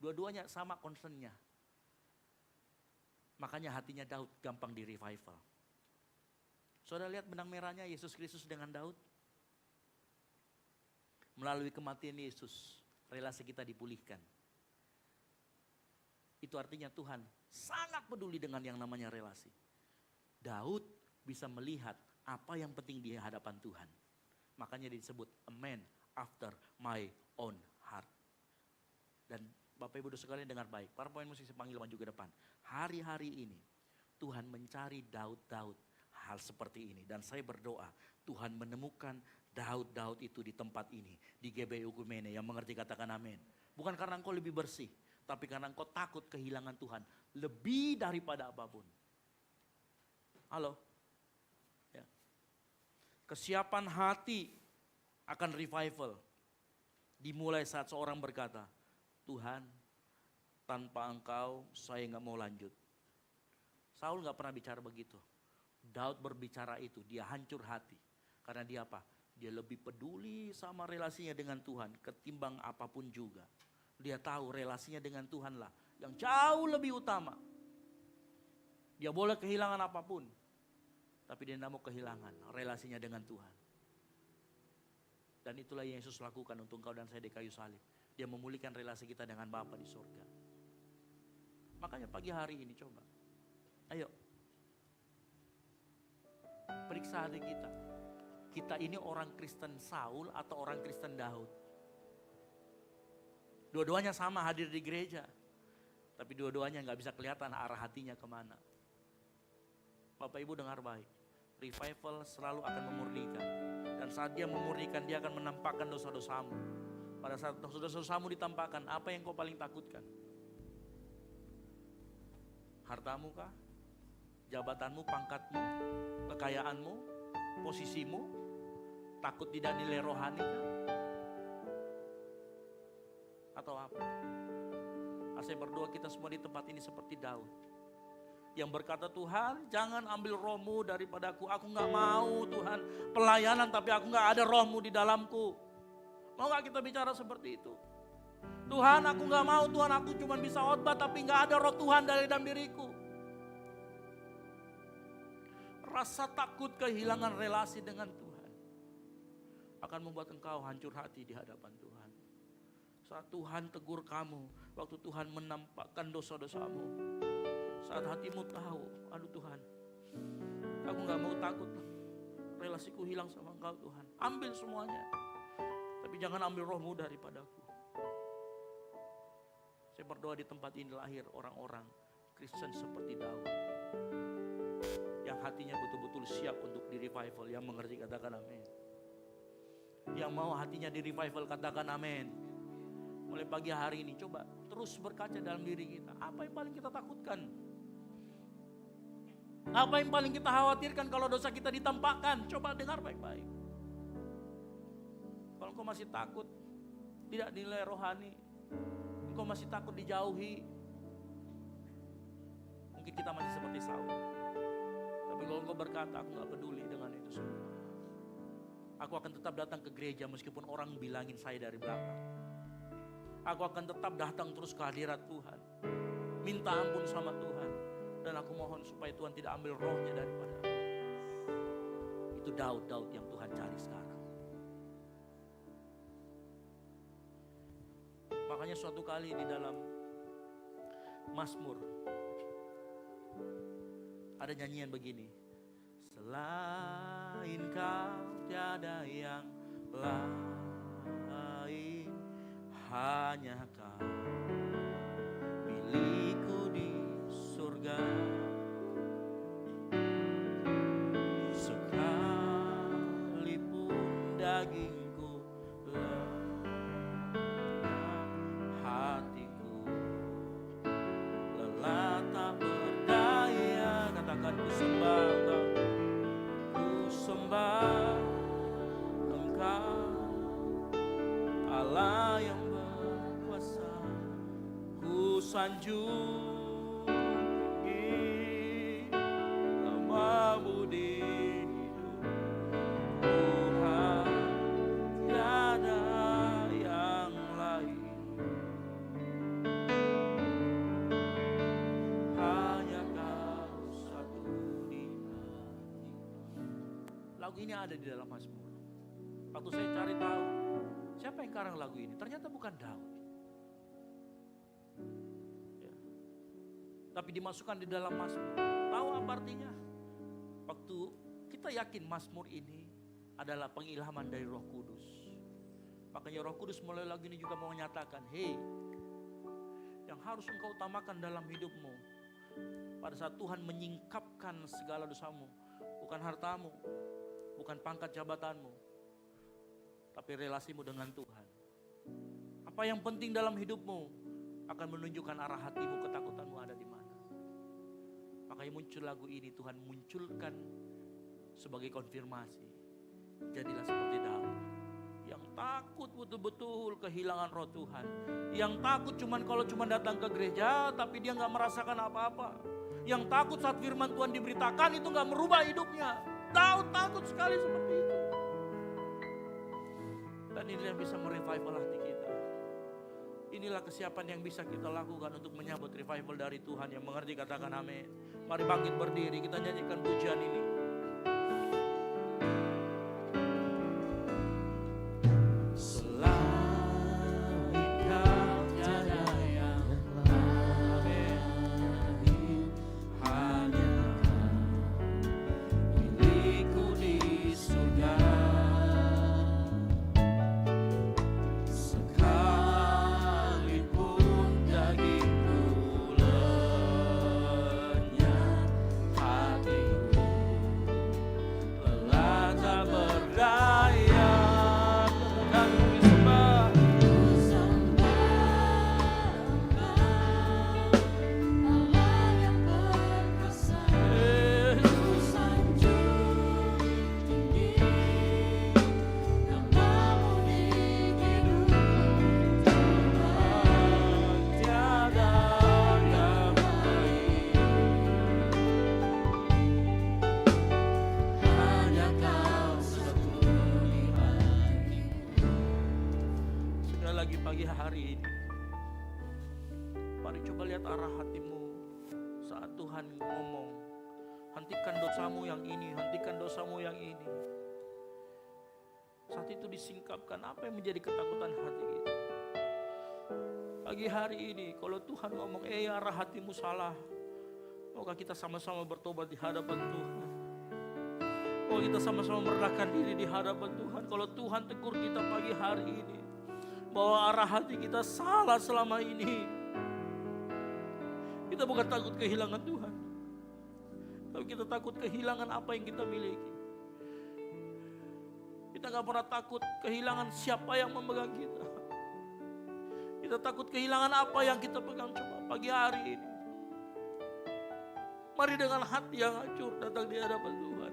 Dua-duanya sama concernnya. Makanya hatinya Daud gampang di revival. Saudara lihat benang merahnya Yesus Kristus dengan Daud? Melalui kematian Yesus, relasi kita dipulihkan. Itu artinya Tuhan sangat peduli dengan yang namanya relasi. Daud bisa melihat apa yang penting di hadapan Tuhan. Makanya disebut a man after my own heart. Dan Bapak Ibu sekalian dengar baik, para pemain musik panggil maju ke depan. Hari-hari ini Tuhan mencari Daud-Daud hal seperti ini. Dan saya berdoa Tuhan menemukan Daud-Daud itu di tempat ini. Di GBI Ukumene yang mengerti katakan amin. Bukan karena engkau lebih bersih. Tapi karena engkau takut kehilangan Tuhan. Lebih daripada apapun. Halo? Ya. Kesiapan hati akan revival. Dimulai saat seorang berkata, Tuhan tanpa engkau saya gak mau lanjut. Saul gak pernah bicara begitu. Daud berbicara itu, dia hancur hati. Karena dia apa? Dia lebih peduli sama relasinya dengan Tuhan ketimbang apapun juga. Dia tahu relasinya dengan Tuhan lah yang jauh lebih utama. Dia boleh kehilangan apapun. Tapi dia tidak mau kehilangan relasinya dengan Tuhan. Dan itulah yang Yesus lakukan untuk engkau dan saya di kayu salib. Dia memulihkan relasi kita dengan Bapa di surga. Makanya pagi hari ini coba. Ayo. Periksa hati kita. Kita ini orang Kristen Saul atau orang Kristen Daud. Dua-duanya sama hadir di gereja. Tapi dua-duanya nggak bisa kelihatan arah hatinya kemana. Bapak Ibu dengar baik. Revival selalu akan memurnikan. Dan saat dia memurnikan, dia akan menampakkan dosa-dosamu. Pada saat dosa-dosamu ditampakkan, apa yang kau paling takutkan? Hartamu kah? Jabatanmu, pangkatmu, kekayaanmu, posisimu? Takut tidak nilai rohani kah? Atau apa? Saya berdoa kita semua di tempat ini seperti Daud yang berkata, Tuhan jangan ambil rohmu daripadaku. Aku gak mau Tuhan pelayanan tapi aku gak ada rohmu di dalamku. Mau gak kita bicara seperti itu? Tuhan aku gak mau, Tuhan aku cuma bisa khotbah tapi gak ada roh Tuhan dalam diriku. Rasa takut kehilangan relasi dengan Tuhan akan membuat engkau hancur hati di hadapan Tuhan. Saat Tuhan tegur kamu, waktu Tuhan menampakkan dosa-dosamu, saat hatimu tahu, aduh Tuhan, aku gak mau takut, relasiku hilang sama Engkau Tuhan. Ambil semuanya, tapi jangan ambil rohmu daripadaku. Saya berdoa di tempat ini lahir orang-orang Kristen seperti Daud, yang hatinya betul-betul siap untuk di revival. Yang mengerti katakan amin. Yang mau hatinya di revival katakan amin. Mulai pagi hari ini coba terus berkaca dalam diri kita. Apa yang paling kita takutkan? Apa yang paling kita khawatirkan kalau dosa kita ditampakkan? Coba dengar baik-baik. Kalau engkau masih takut tidak nilai rohani, engkau masih takut dijauhi, mungkin kita masih seperti Saul. Tapi kalau engkau berkata, aku gak peduli dengan itu semua, aku akan tetap datang ke gereja meskipun orang bilangin saya dari belakang. Aku akan tetap datang terus ke hadirat Tuhan, minta ampun sama Tuhan, dan aku mohon supaya Tuhan tidak ambil rohnya daripada aku. Itu Daud yang Tuhan cari sekarang. Makanya suatu kali di dalam Mazmur ada nyanyian begini. Selain Kau tiada yang lain, hanya Kau milikku di surga. Sekalipun dagingku lenyap, hatiku lelah tak berdaya. Katakan ku sembah Engkau, ku sembah Engkau, Allah yang sanjung tinggi namamu di hidup Tuhan, tiada yang lain, hanya Kau satu di hati. Lagu ini ada di dalam Mazmur. Waktu saya cari tahu siapa yang karang lagu ini, ternyata bukan Daud. Tapi dimasukkan di dalam Mazmur. Tahu apa artinya? Waktu kita yakin Mazmur ini adalah pengilhaman dari Roh Kudus. Makanya Roh Kudus mulai lagu ini juga mau menyatakan, hei, yang harus engkau utamakan dalam hidupmu pada saat Tuhan menyingkapkan segala dosamu, bukan hartamu, bukan pangkat jabatanmu, tapi relasimu dengan Tuhan. Apa yang penting dalam hidupmu akan menunjukkan arah hatimu, ketakutanmu ada di mana. Makanya muncul lagu ini, Tuhan munculkan sebagai konfirmasi. Jadilah seperti Daud yang takut betul-betul kehilangan roh Tuhan. Yang takut kalau cuma datang ke gereja tapi dia gak merasakan apa-apa. Yang takut saat firman Tuhan diberitakan itu gak merubah hidupnya. Daud takut sekali seperti itu. Dan ini yang bisa merevival hati kita. Inilah kesiapan yang bisa kita lakukan untuk menyambut revival dari Tuhan. Yang mengerti katakan amin. Mari bangkit berdiri, kita nyanyikan pujian ini. Sekalipun dagingku pagi hari ini. Mari coba lihat arah hatimu saat Tuhan ngomong, hentikan dosamu yang ini, hentikan dosamu yang ini. Saat itu disingkapkan apa yang menjadi ketakutan hati kita. Pagi hari ini kalau Tuhan ngomong, arah hatimu salah, maukah kita sama-sama bertobat di hadapan Tuhan? Mau kita sama-sama merendahkan diri di hadapan Tuhan. Kalau Tuhan tegur kita pagi hari ini bahwa arah hati kita salah selama ini, kita bukan takut kehilangan Tuhan, tapi kita takut kehilangan apa yang kita miliki. Kita gak pernah takut kehilangan siapa yang memegang kita. Kita takut kehilangan apa yang kita pegang. Coba pagi hari ini, mari dengan hati yang hancur datang di hadapan Tuhan.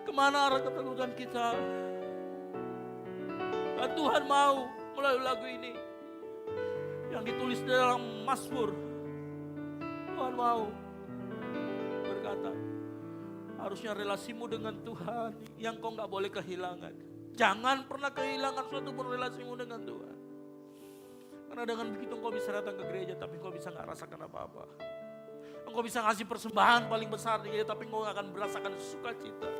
Kemana arah ketakutan kita? Dan Tuhan mau melalui lagu ini yang ditulis dalam Mazmur, Tuhan mau berkata, harusnya relasimu dengan Tuhan yang kau gak boleh kehilangan. Jangan pernah kehilangan suatu pun relasimu dengan Tuhan. Karena dengan begitu engkau bisa datang ke gereja tapi engkau bisa gak rasakan apa-apa. Engkau bisa ngasih persembahan paling besar di gereja tapi engkau gak akan merasakan sukacita.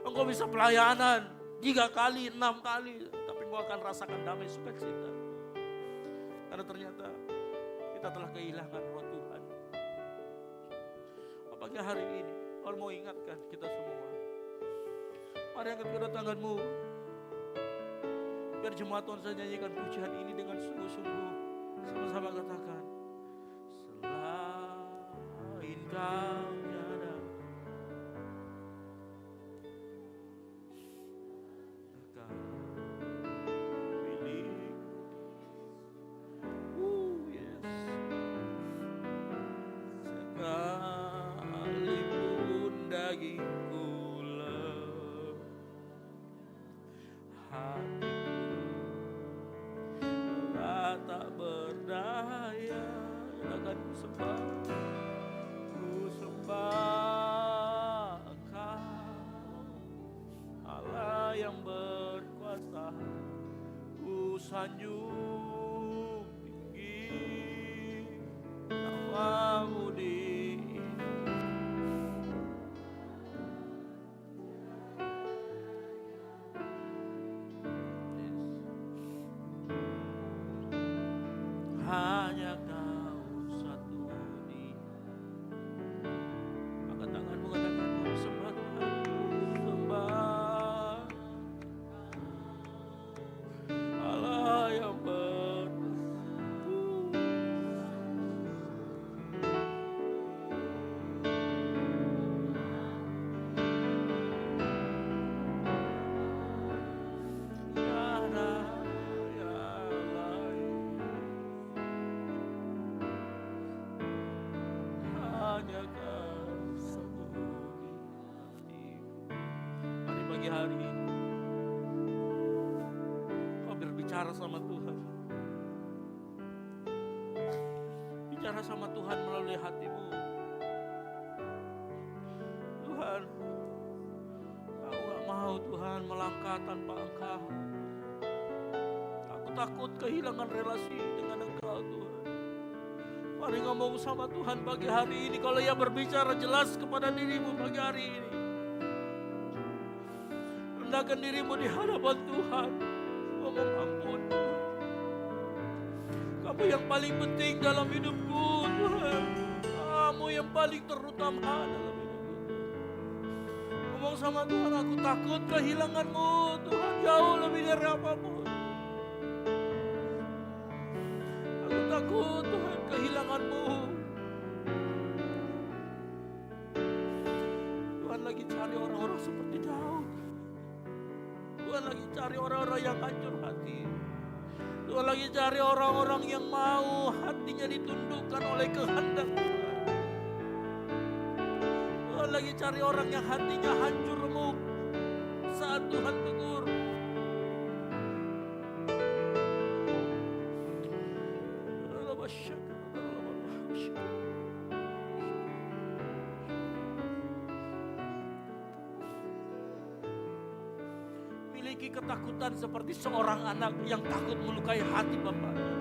Engkau bisa pelayanan 3 kali, 6 kali, tapi engkau akan rasakan damai sukacita. Karena ternyata kita telah kehilangan roh Tuhan. Apakah hari ini Allah mau ingatkan kita semua, mari angkat kedua tanganmu, biar jemaat Tuhan saya nyanyikan pujian ini dengan sungguh-sungguh. Sama-sama katakan, selain kau tiada, kau milik. Yes. Sekalipun dagingku lemah, hatiku tak berdaya, akan ku sembah Engkau, Allah yang berkuasa. Ku sanjung tinggi namamu di hanya kau satu di. Angkat tanganmu, katakan, ku sembah Tuhan, ku sembah Allah yang hanya kau satu di hatiku. Mari pagi hari ini kau berbicara sama Tuhan. Bicara sama Tuhan melalui hatimu. Tuhan, aku gak mau Tuhan melangkah tanpa Engkau. Aku takut kehilangan relasi dengan Engkau Tuhan. Mari ngomong sama Tuhan pagi hari ini. Kalau Ia berbicara jelas kepada dirimu pagi hari ini, rendahkan dirimu di hadapan Tuhan. Ngomong, ampun Tuhan, Kamu yang paling penting dalam hidupku Tuhan. Kamu yang paling terutama dalam hidupku. Ngomong sama Tuhan, aku takut kehilangan-Mu Tuhan, jauh lebih dari apapun. Aku takut Tuhan kehilangan-Mu. Tuhan lagi cari orang-orang seperti Daud. Tuhan lagi cari orang-orang yang hancur hati. Tuhan lagi cari orang-orang yang mau hatinya ditundukkan oleh kehendak Tuhan. Tuhan lagi cari orang yang hatinya hancur remuk saat Tuhan tegur. memiliki ketakutan seperti seorang anak yang takut melukai hati bapaknya.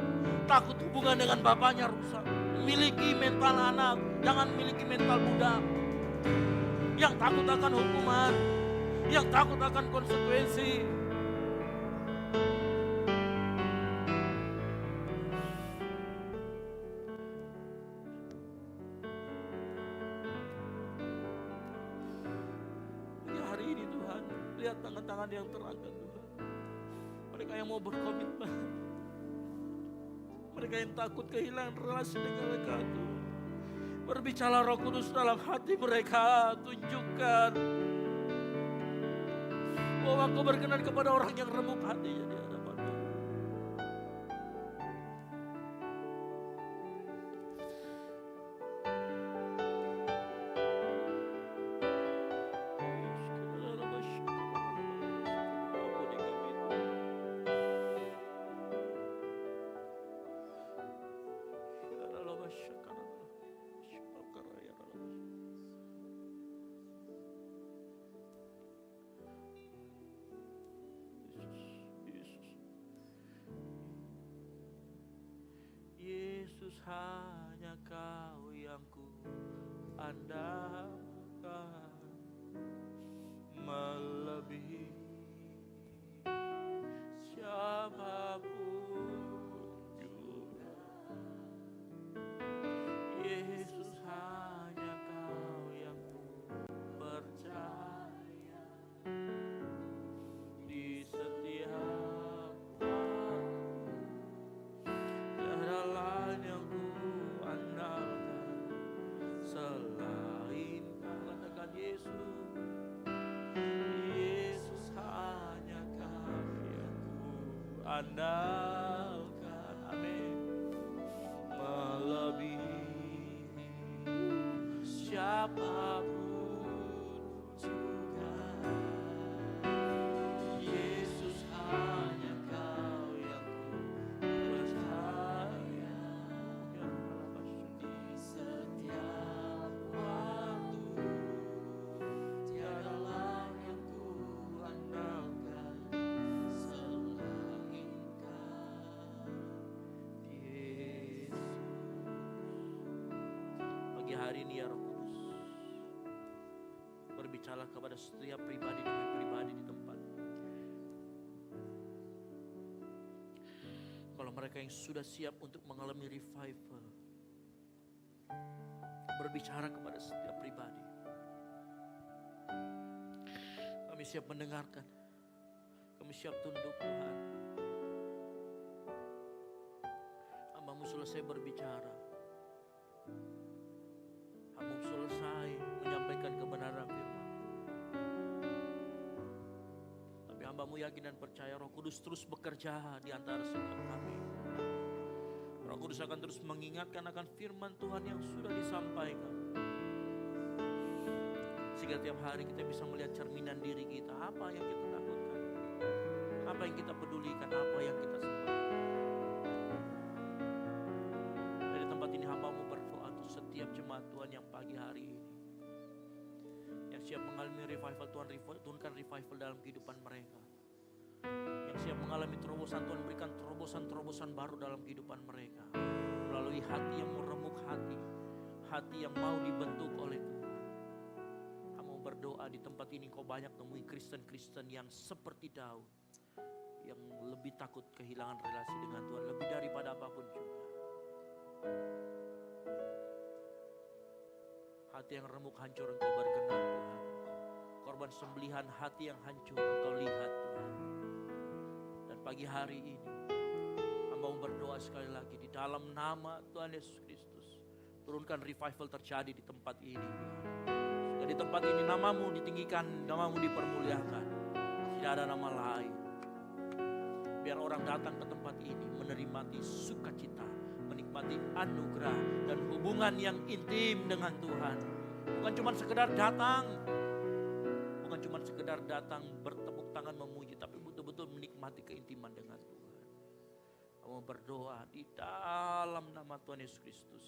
Takut hubungan dengan bapaknya rusak. Miliki mental anak, jangan miliki mental budak. Yang takut akan hukuman, yang takut akan konsekuensi. Ya hari ini Tuhan, lihat tangan-tangan yang terangkat Tuhan. Mereka yang mau berkomitmen, mereka yang takut kehilangan relasi dengan mereka Tuhan. Berbicara Roh Kudus dalam hati mereka, tunjukkan bahwa Kau berkenan kepada orang yang remuk hatinya di hadapan-Mu. Yesus, hanya Kau yang ku andalkan, melebihi siapapun juga. Yesus, hanya Kau yang ku percaya di setiap waktu. Tiada lain yang ku andalkan selain Kau. Katakan Yesus, Yesus, hanya Kau yang ku andalkan. Amin. Melebihi siapapun juga. Yesus, hanya Kau yang ku percaya di setiap waktu. Tiada lain yang ku andalkan selain Kau, Yesus. Pagi hari ini ya Roh Kudus, berbicara kepada setiap pribadi demi pribadi di tempat. Kalau mereka yang sudah siap untuk mengalami revival, berbicara kepada setiap pribadi. Kami siap mendengarkan, kami siap tunduk Tuhan. Hamba-Mu selesai berbicara, Hamba-Mu selesai menyampaikan kebenaran firman. Tapi Hamba-Mu yakin dan percaya Roh Kudus terus bekerja di antara setiap kami. Roh Kudus akan terus mengingatkan akan firman Tuhan yang sudah disampaikan. Sehingga tiap hari kita bisa melihat cerminan diri kita. Apa yang kita takutkan, apa yang kita pedulikan, apa yang kita sembah. Dari tempat ini hamba-Mu berdoa untuk setiap jemaat Tuhan yang pagi hari ini, yang siap mengalami revival Tuhan, turunkan revival dalam kehidupan mereka. Yang siap mengalami terobosan Tuhan, berikan terobosan-terobosan baru dalam kehidupan mereka. Melalui hati yang meremuk hati, hati yang mau dibentuk oleh Tuhan. Kamu berdoa di tempat ini, kau banyak temui Kristen-Kristen yang seperti Daud, yang lebih takut kehilangan relasi dengan Tuhan, lebih daripada apapun juga. Hati yang remuk hancur Engkau berkenan Tuhan. Korban sembelihan hati yang hancur Engkau lihat Tuhan. Dan pagi hari ini hamba-Mu berdoa sekali lagi di dalam nama Tuhan Yesus Kristus, turunkan revival terjadi di tempat ini. Dan di tempat ini nama-Mu ditinggikan, nama-Mu dipermuliakan. Tidak ada nama lain. Biar orang datang ke tempat ini menikmati sukacita, menikmati anugerah dan hubungan yang intim dengan Tuhan. Bukan cuma sekedar datang, bukan cuma sekedar datang bertepuk tangan memuji, tapi betul-betul menikmati keintiman dengan Tuhan. Kamu berdoa di dalam nama Tuhan Yesus Kristus.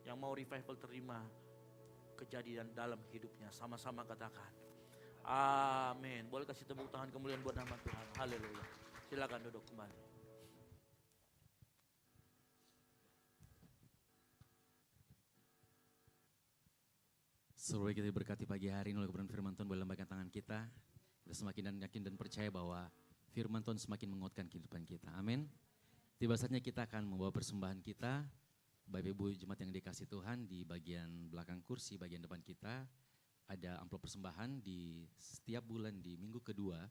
Yang mau revival terima kejadian dalam hidupnya, sama-sama katakan, Amin. Boleh kasih tepuk tangan kemuliaan buat nama Tuhan. Haleluya. Silakan duduk kembali. Saudara kita diberkati pagi hari ini oleh kebenaran firman Tuhan, boleh lambaikan tangan kita. Kita semakin dan yakin dan percaya bahwa firman Tuhan semakin menguatkan kehidupan kita. Amin. Tiba saatnya kita akan membawa persembahan kita. Bapak Ibu jemaat yang dikasih Tuhan, di bagian belakang kursi, bagian depan kita ada amplop persembahan. Di setiap bulan di minggu kedua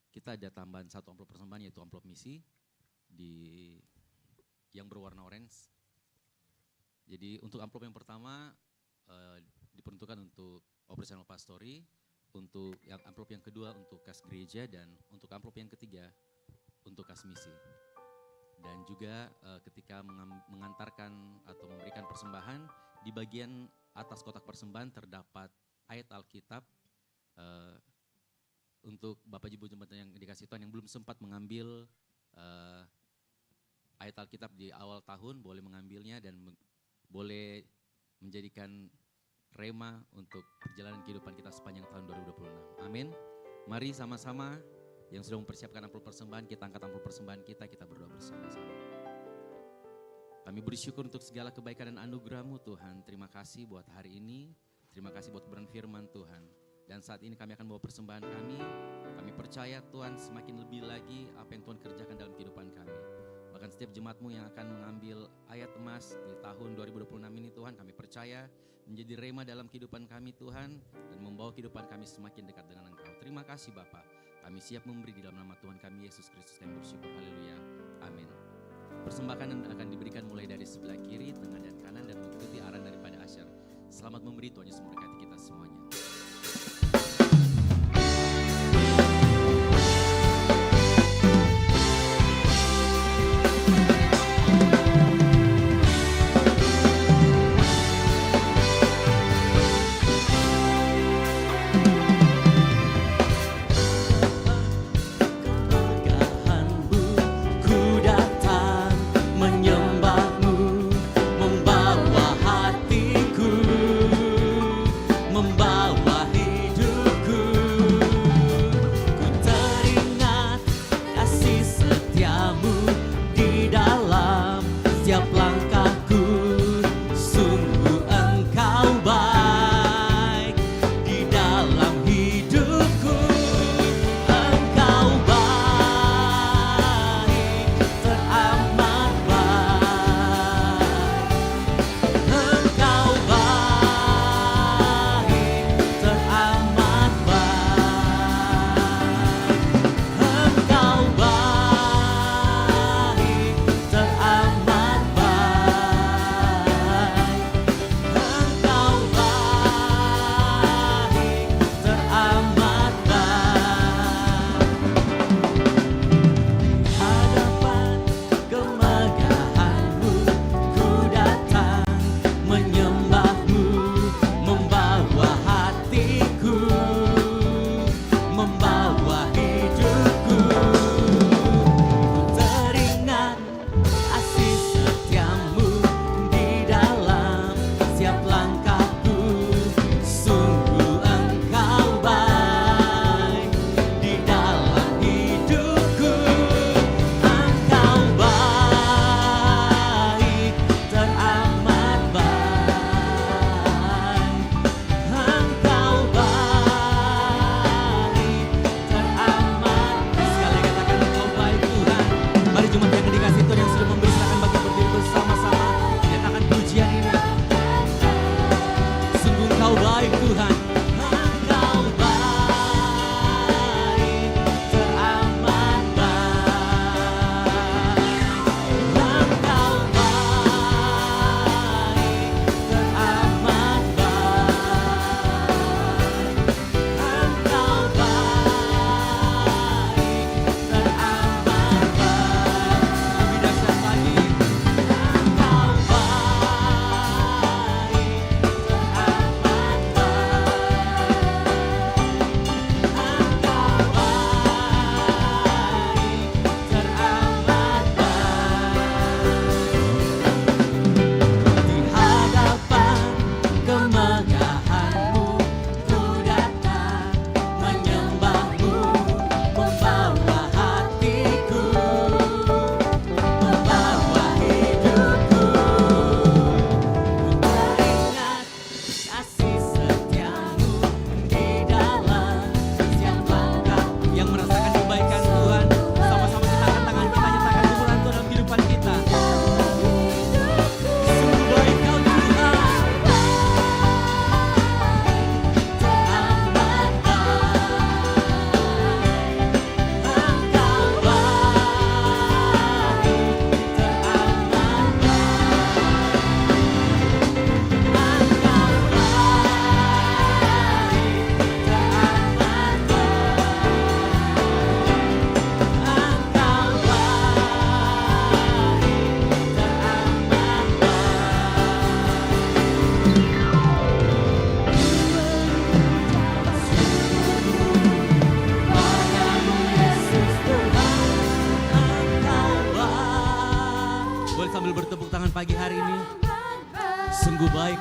kita ada tambahan satu amplop persembahan, yaitu amplop misi yang berwarna orange. Jadi untuk amplop yang pertama diperuntukkan untuk operasional pastori, untuk yang amplop yang kedua untuk kas gereja, dan untuk amplop yang ketiga untuk kas misi. Dan juga ketika mengantarkan atau memberikan persembahan, di bagian atas kotak persembahan terdapat ayat Alkitab. Untuk Bapak Ibu jemaat yang dikasih Tuhan yang belum sempat mengambil ayat Alkitab di awal tahun, boleh mengambilnya dan boleh menjadikan rema untuk perjalanan kehidupan kita sepanjang tahun 2026. Amin. Mari sama-sama yang sudah mempersiapkan amplop persembahan, kita angkat amplop persembahan kita berdoa bersama-sama. Kami bersyukur untuk segala kebaikan dan anugerah-Mu Tuhan. Terima kasih buat hari ini, terima kasih buat kebenaran firman Tuhan. Dan saat ini kami akan bawa persembahan kami. Kami percaya Tuhan semakin lebih lagi apa yang Tuhan kerjakan dalam kehidupan kami. Bahkan setiap jemaat-Mu yang akan mengambil ayat emas di tahun 2026 ini Tuhan, kami percaya menjadi rema dalam kehidupan kami Tuhan, dan membawa kehidupan kami semakin dekat dengan Engkau. Terima kasih Bapa. Kami siap memberi di dalam nama Tuhan kami Yesus Kristus. Kami bersyukur. Haleluya. Amin. Persembahan akan diberikan mulai dari sebelah kiri, tengah dan kanan, dan mengikuti arahan daripada Asyar. Selamat memberi, Tuhan Yesus memberkati kita semuanya. Ku datang menyembah-Mu, membawa hatiku, membawa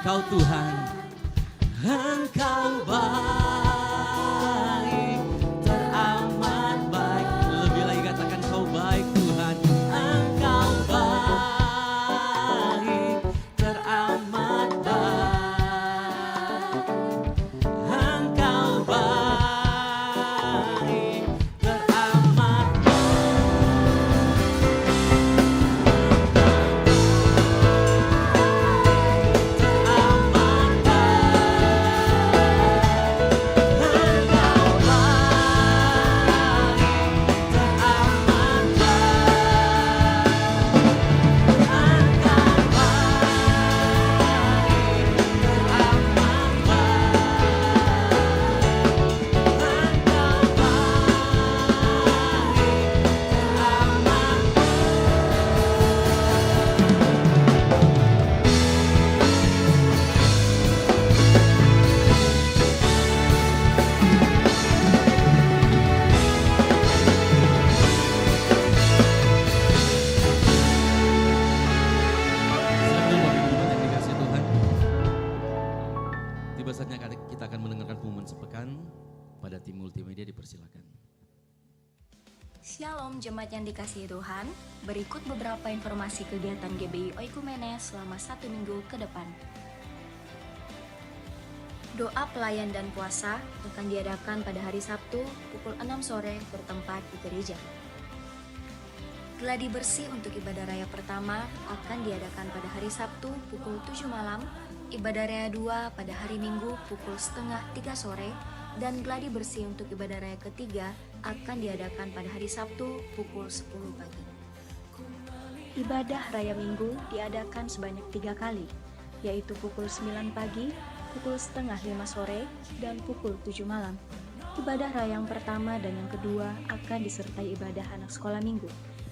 Engkau Tuhan, Engkau baik, teramat baik. Lebih lagi katakan Kau baik Tuhan. Engkau baik, teramat baik. Engkau baik, teramat Tiba saatnya kita akan mendengarkan pengumuman sepekan. Pada tim multimedia dipersilakan. Shalom jemaat yang dikasihi Tuhan, berikut beberapa informasi kegiatan GBI Oikumene selama 1 minggu ke depan. Doa pelayan dan puasa akan diadakan pada hari Sabtu pukul 6 sore bertempat di gereja. Gladi bersih untuk ibadah raya pertama akan diadakan pada hari Sabtu pukul 7 malam, ibadah raya 2 pada hari Minggu pukul setengah 3 sore, dan gladi bersih untuk ibadah raya ketiga akan diadakan pada hari Sabtu pukul 10 pagi. Ibadah raya Minggu diadakan sebanyak 3 kali, yaitu pukul 9 pagi, pukul setengah 5 sore, dan pukul 7 malam. Ibadah raya yang pertama dan yang kedua akan disertai ibadah anak sekolah minggu.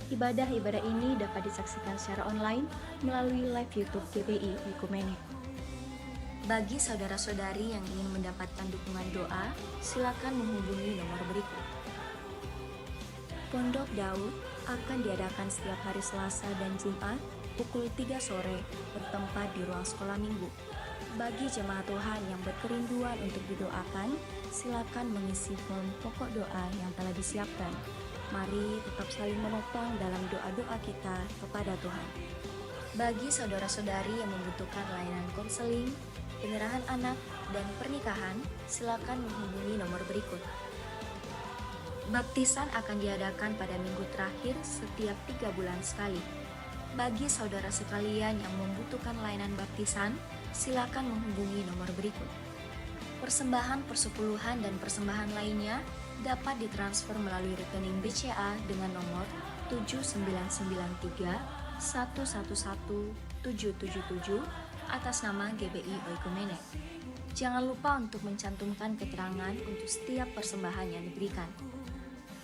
Ibadah-ibadah ini dapat disaksikan secara online melalui live YouTube GBI Oikumene. Bagi saudara-saudari yang ingin mendapatkan dukungan doa, silakan menghubungi nomor berikut. Pondok Daud akan diadakan setiap hari Selasa dan Jumat pukul 3 sore bertempat di ruang sekolah minggu. Bagi jemaat Tuhan yang berkerinduan untuk didoakan, silakan mengisi form pokok doa yang telah disiapkan. Mari tetap saling menopang dalam doa-doa kita kepada Tuhan. Bagi saudara-saudari yang membutuhkan layanan konseling, penyerahan anak, dan pernikahan, silakan menghubungi nomor berikut. Baptisan akan diadakan pada minggu terakhir setiap 3 bulan sekali. Bagi saudara sekalian yang membutuhkan layanan baptisan, silakan menghubungi nomor berikut. Persembahan persepuluhan dan persembahan lainnya dapat ditransfer melalui rekening BCA dengan nomor 7993 111 777 atas nama GBI Oikumene. Jangan lupa untuk mencantumkan keterangan untuk setiap persembahan yang diberikan.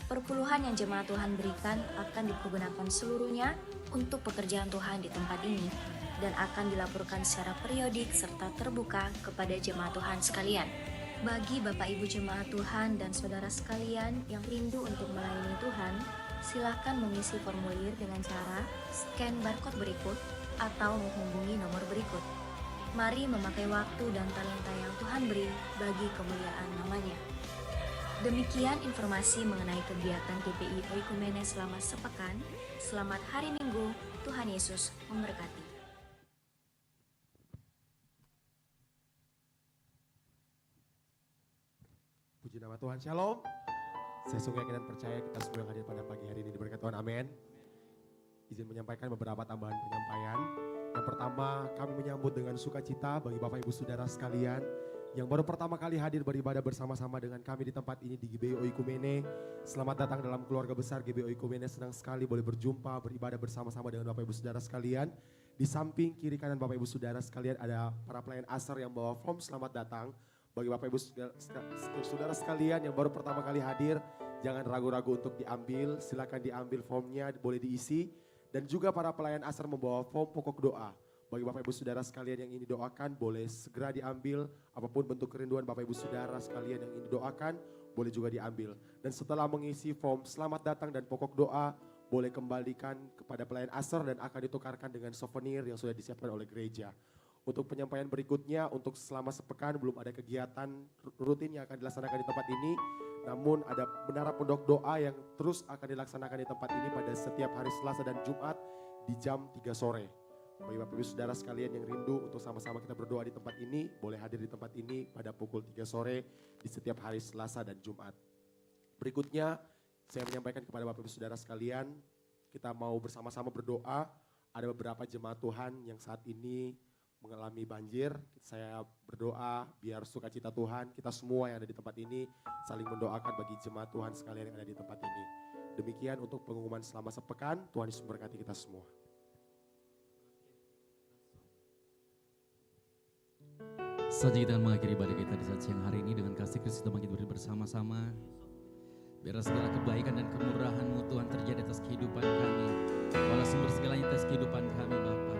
Perpuluhan yang jemaat Tuhan berikan akan dipergunakan seluruhnya untuk pekerjaan Tuhan di tempat ini dan akan dilaporkan secara periodik serta terbuka kepada jemaat Tuhan sekalian. Bagi Bapak Ibu jemaat Tuhan dan saudara sekalian yang rindu untuk melayani Tuhan, silakan mengisi formulir dengan cara scan barcode berikut atau menghubungi nomor berikut. Mari memakai waktu dan talenta yang Tuhan beri bagi kemuliaan namanya. Demikian informasi mengenai kegiatan GBI Oikumene selama sepekan. Selamat hari Minggu, Tuhan Yesus memberkati. Puji nama Tuhan, Shalom. Saya sungguh yakin dan percaya kita semua yang hadir pada pagi hari ini diberkati Tuhan, amin. Izin menyampaikan beberapa tambahan penyampaian. Yang pertama, kami menyambut dengan sukacita bagi Bapak Ibu Saudara sekalian yang baru pertama kali hadir beribadah bersama-sama dengan kami di tempat ini di GBI Oikumene. Selamat datang dalam keluarga besar GBI Oikumene. Senang sekali boleh berjumpa, beribadah bersama-sama dengan Bapak Ibu Saudara sekalian. Di samping kiri kanan Bapak Ibu Saudara sekalian ada para pelayan asar yang bawa form selamat datang. Bagi Bapak Ibu Saudara sekalian yang baru pertama kali hadir, jangan ragu-ragu untuk diambil. Silakan diambil formnya, boleh diisi. Dan juga para pelayan asar membawa form pokok doa. Bagi Bapak Ibu Saudara sekalian yang ingin didoakan, boleh segera diambil. Apapun bentuk kerinduan Bapak Ibu Saudara sekalian yang ingin didoakan, boleh juga diambil. Dan setelah mengisi form selamat datang dan pokok doa, boleh kembalikan kepada pelayan asar dan akan ditukarkan dengan souvenir yang sudah disiapkan oleh gereja. Untuk penyampaian berikutnya, untuk selama sepekan belum ada kegiatan rutin yang akan dilaksanakan di tempat ini. Namun ada menara pondok doa yang terus akan dilaksanakan di tempat ini pada setiap hari Selasa dan Jumat di jam 3 sore. Bagi Bapak Ibu Saudara sekalian yang rindu untuk sama-sama kita berdoa di tempat ini, boleh hadir di tempat ini pada pukul 3 sore di setiap hari Selasa dan Jumat. Berikutnya, saya menyampaikan kepada Bapak Ibu Saudara sekalian, kita mau bersama-sama berdoa. Ada beberapa jemaat Tuhan yang saat ini mengalami banjir. Saya berdoa biar sukacita Tuhan, kita semua yang ada di tempat ini saling mendoakan bagi jemaat Tuhan sekalian yang ada di tempat ini. Demikian untuk pengumuman selama sepekan. Tuhan Yesus memberkati kita semua. Saja kita akan mengakhiri ibadah kita di saat siang hari ini dengan kasih Kristus kita bangkit berdiri bersama-sama. Biarlah segala kebaikan dan kemurahan-Mu Tuhan terjadi atas kehidupan kami. Walau sumber segalanya atas kehidupan kami Bapa.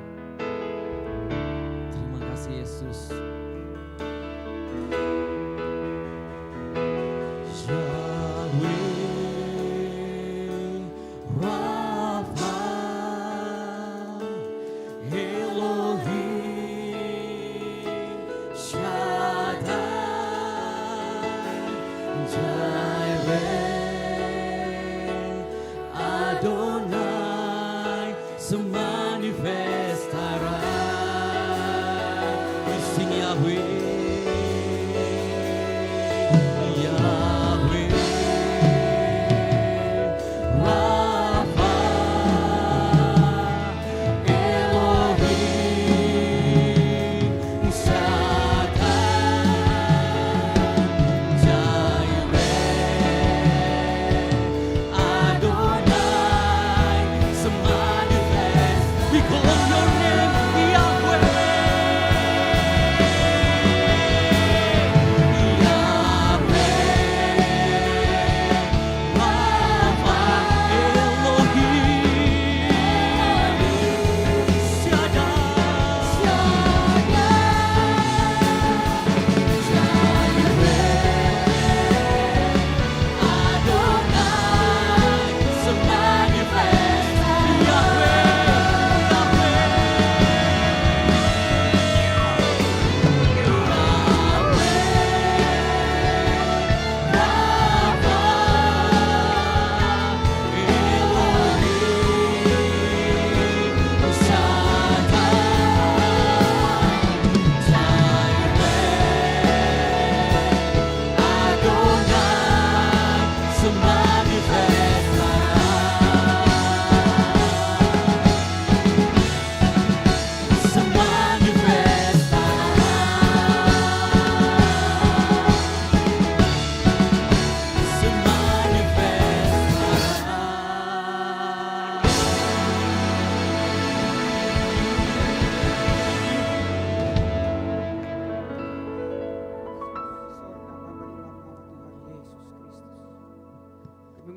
Terima kasih Yesus.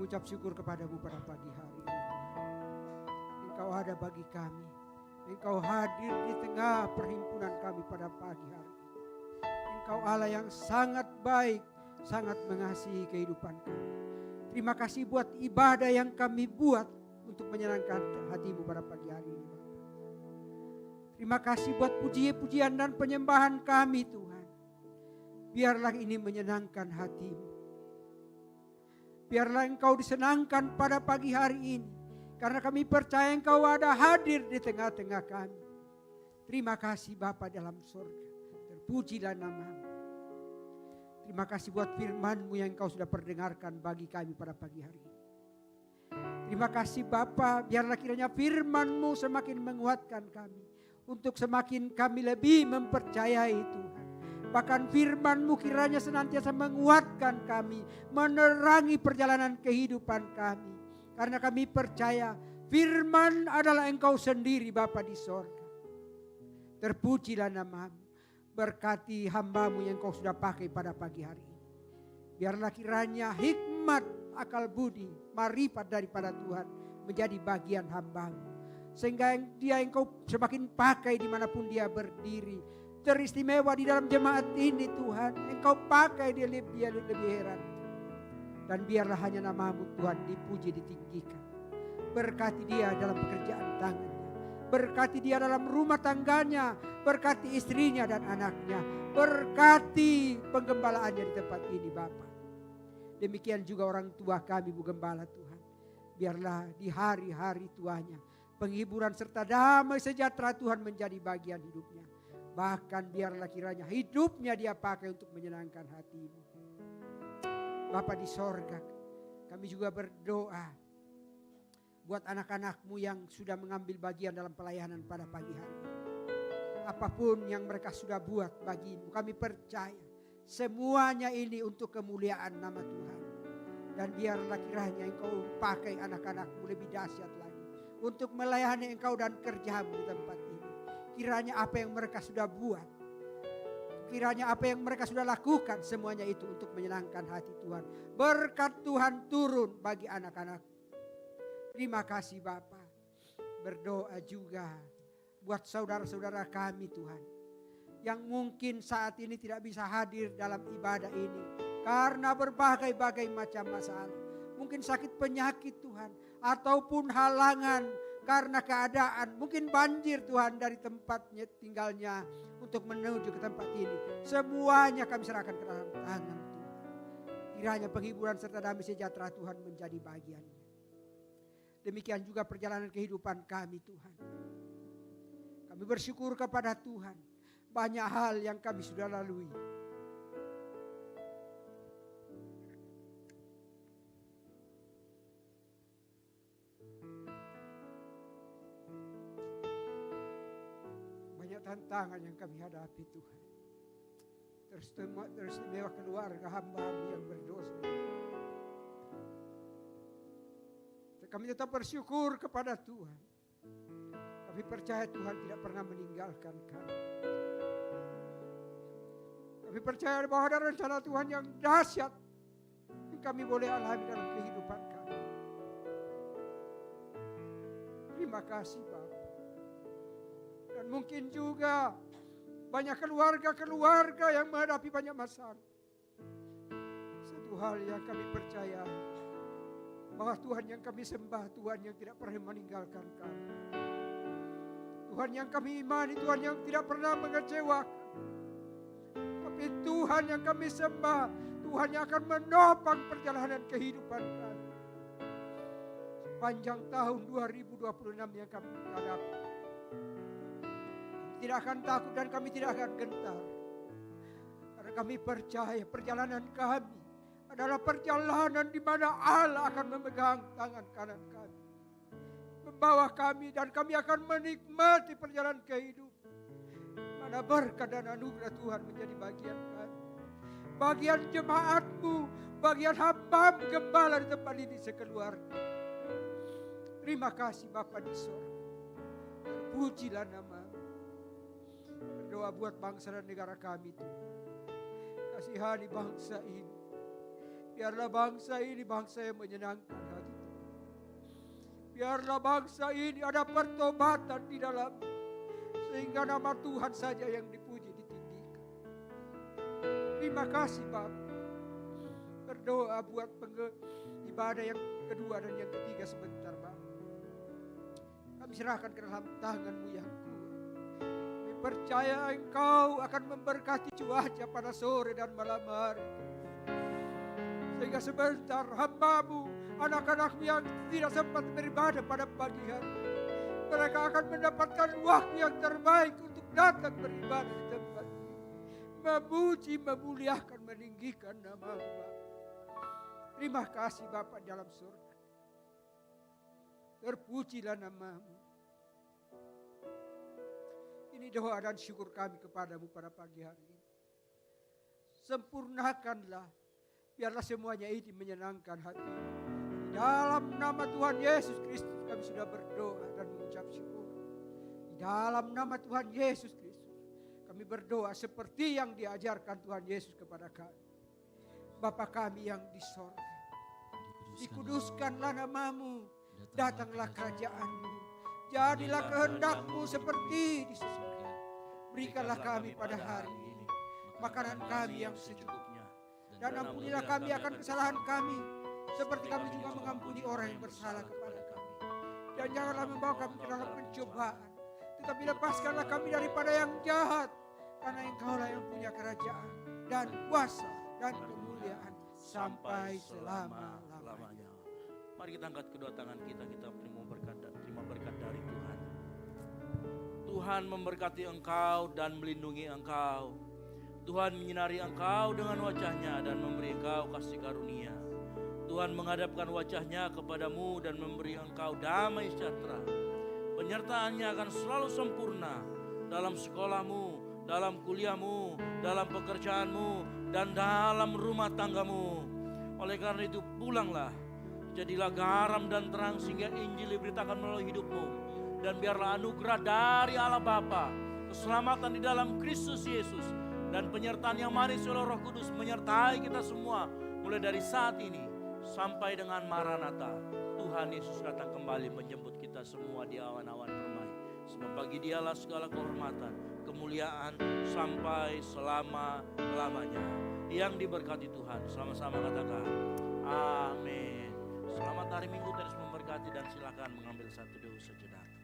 mengucap syukur kepadamu pada pagi hari ini. Engkau ada bagi kami. Engkau hadir di tengah perhimpunan kami pada pagi hari ini. Engkau Allah yang sangat baik, sangat mengasihi kehidupan kami. Terima kasih buat ibadah yang kami buat untuk menyenangkan hatimu pada pagi hari ini. Terima kasih buat puji-pujian dan penyembahan kami Tuhan. Biarlah ini menyenangkan hatimu. Biarlah engkau disenangkan pada pagi hari ini. Karena kami percaya engkau ada hadir di tengah-tengah kami. Terima kasih Bapa dalam surga. Terpujilah namamu. Terima kasih buat firman-Mu yang engkau sudah perdengarkan bagi kami pada pagi hari ini. Terima kasih Bapa, biarlah kiranya firman-Mu semakin menguatkan kami. Untuk semakin kami lebih mempercayai Tuhan. Bahkan firman-Mu kiranya senantiasa menguatkan kami. Menerangi perjalanan kehidupan kami. Karena kami percaya firman adalah engkau sendiri Bapa di sorga. Terpujilah namamu. Berkati hamba-Mu yang Kau sudah pakai pada pagi hari ini. Biarlah kiranya hikmat, akal budi, marifat daripada Tuhan menjadi bagian hamba-Mu. Sehingga dia Engkau semakin pakai dimanapun dia berdiri. Teristimewa di dalam jemaat ini Tuhan. Engkau pakai dia lebih heran. Dan biarlah hanya namamu Tuhan dipuji, ditinggikan. Berkati dia dalam pekerjaan tangannya. Berkati dia dalam rumah tangganya, berkati istrinya dan anaknya, berkati penggembalaannya di tempat ini Bapa. Demikian juga orang tua kami Bu Gembala Tuhan. Biarlah di hari-hari tuanya penghiburan serta damai sejahtera Tuhan menjadi bagian hidupnya. Bahkan biarlah kiranya hidupnya dia pakai untuk menyenangkan hati-Mu. Bapa di sorga, kami juga berdoa buat anak-anak-Mu yang sudah mengambil bagian dalam pelayanan pada pagi hari ini. Apapun yang mereka sudah buat bagi-Mu, kami percaya semuanya ini untuk kemuliaan nama Tuhan. Dan biarlah kiranya Engkau pakai anak-anak-Mu lebih dahsyat lagi untuk melayani Engkau dan kerja-Mu di tempat ini. Kiranya apa yang mereka sudah buat, kiranya apa yang mereka sudah lakukan, semuanya itu untuk menyenangkan hati Tuhan. Berkat Tuhan turun bagi anak-anak. Terima kasih Bapa. Berdoa juga buat saudara-saudara kami Tuhan, yang mungkin saat ini tidak bisa hadir dalam ibadah ini karena berbagai-bagai macam masalah. Mungkin sakit penyakit Tuhan, ataupun halangan karena keadaan. Mungkin banjir Tuhan dari tempatnya tinggalnya untuk menuju ke tempat ini. Semuanya kami serahkan ke dalam tangan Tuhan. Kiranya penghiburan serta damai sejahtera Tuhan menjadi bagiannya. Demikian juga perjalanan kehidupan kami Tuhan. Kami bersyukur kepada Tuhan. Banyak hal yang kami sudah lalui. Banyak tantangan yang kami hadapi Tuhan. Teristimewa keluarga hamba-Mu yang berdosa. Kami tetap bersyukur kepada Tuhan. Kami percaya Tuhan tidak pernah meninggalkan kami. Kami percaya bahwa ada rencana Tuhan yang dahsyat yang kami boleh alami dalam kehidupan kami. Terima kasih Bapa. Dan mungkin juga banyak keluarga-keluarga yang menghadapi banyak masalah. Satu hal yang kami percaya, bahwa Tuhan yang kami sembah, Tuhan yang tidak pernah meninggalkan kami. Tuhan yang kami imani, Tuhan yang tidak pernah mengecewakan. Tapi Tuhan yang kami sembah, Tuhan yang akan menopang perjalanan kehidupan kami. Sepanjang tahun 2026 yang kami hadapi. Kami tidak akan takut dan kami tidak akan gentar. Karena kami percaya perjalanan kami adalah perjalanan di mana Allah akan memegang tangan kanan kami, membawa kami, dan kami akan menikmati perjalanan kehidupan. Mana berkat dan anugerah Tuhan menjadi bagian kami, bagian jemaat-Mu, bagian hamba-Mu gembala di tempat ini sekeluarga. Terima kasih Bapa di sorga. Terpujilah nama-Mu. Berdoa buat bangsa dan negara kami Tuhan. Kasihani bangsa ini. Biarlah bangsa ini bangsa yang menyenangkan hati Tuhan. Biarlah bangsa ini ada pertobatan di dalam, sehingga nama Tuhan saja yang dipuji, ditinggikan. Terima kasih Bapa. Berdoa buat ibadah yang kedua dan yang ketiga sebentar Bapa. Kami serahkan ke dalam tangan-Mu yang kuat. Kami percaya Engkau akan memberkati cuaca pada sore dan malam hari. Sehingga sebentar hamba-Mu, anak-anak-Mu yang tidak sempat beribadah pada pagi hari, mereka akan mendapatkan waktu yang terbaik untuk datang beribadah di tempat ini. Memuji, memuliakan, meninggikan nama-Mu Bapa. Terima kasih Bapa dalam surga. Terpujilah nama-Mu. Ini doa dan syukur kami kepadamu pada pagi hari ini. Sempurnakanlah, biarlah semuanya ini menyenangkan hati. Di dalam nama Tuhan Yesus Kristus kami sudah berdoa dan mengucap syukur. Di dalam nama Tuhan Yesus Kristus kami berdoa seperti yang diajarkan Tuhan Yesus kepada kami. Bapa kami yang di sorga, dikuduskanlah nama-Mu, datanglah kerajaan-Mu, jadilah kehendak-Mu seperti di surga. Berikanlah kami pada hari ini makanan kami yang secukupnya, dan ampunilah kami akan kesalahan kami, seperti kami juga mengampuni orang yang bersalah kepada kami. Dan janganlah membawa kami ke dalam pencobaan, tetapi lepaskanlah kami daripada yang jahat. Karena Engkaulah yang punya kerajaan dan kuasa dan kemuliaan sampai selama-lamanya. Mari kita angkat kedua tangan kita terima berkat dari Tuhan. Tuhan memberkati engkau dan melindungi engkau. Tuhan menyinari engkau dengan wajah-Nya dan memberi engkau kasih karunia. Tuhan menghadapkan wajah-Nya kepadamu dan memberi engkau damai sejahtera. Penyertaan-Nya akan selalu sempurna dalam sekolahmu, dalam kuliahmu, dalam pekerjaanmu, dan dalam rumah tanggamu. Oleh karena itu pulanglah, jadilah garam dan terang sehingga Injil diberitakan melalui hidupmu. Dan biarlah anugerah dari Allah Bapa, keselamatan di dalam Kristus Yesus, dan penyertaan yang manis oleh Roh Kudus menyertai kita semua mulai dari saat ini sampai dengan Maranatha. Tuhan Yesus datang kembali menjemput kita semua di awan-awan permai. Sebab bagi Dialah segala kehormatan, kemuliaan sampai selama-lamanya. Yang diberkati Tuhan, sama-sama katakan amin. Selamat hari Minggu, Tuhan Yesus memberkati, dan silakan mengambil satu doa sejenak.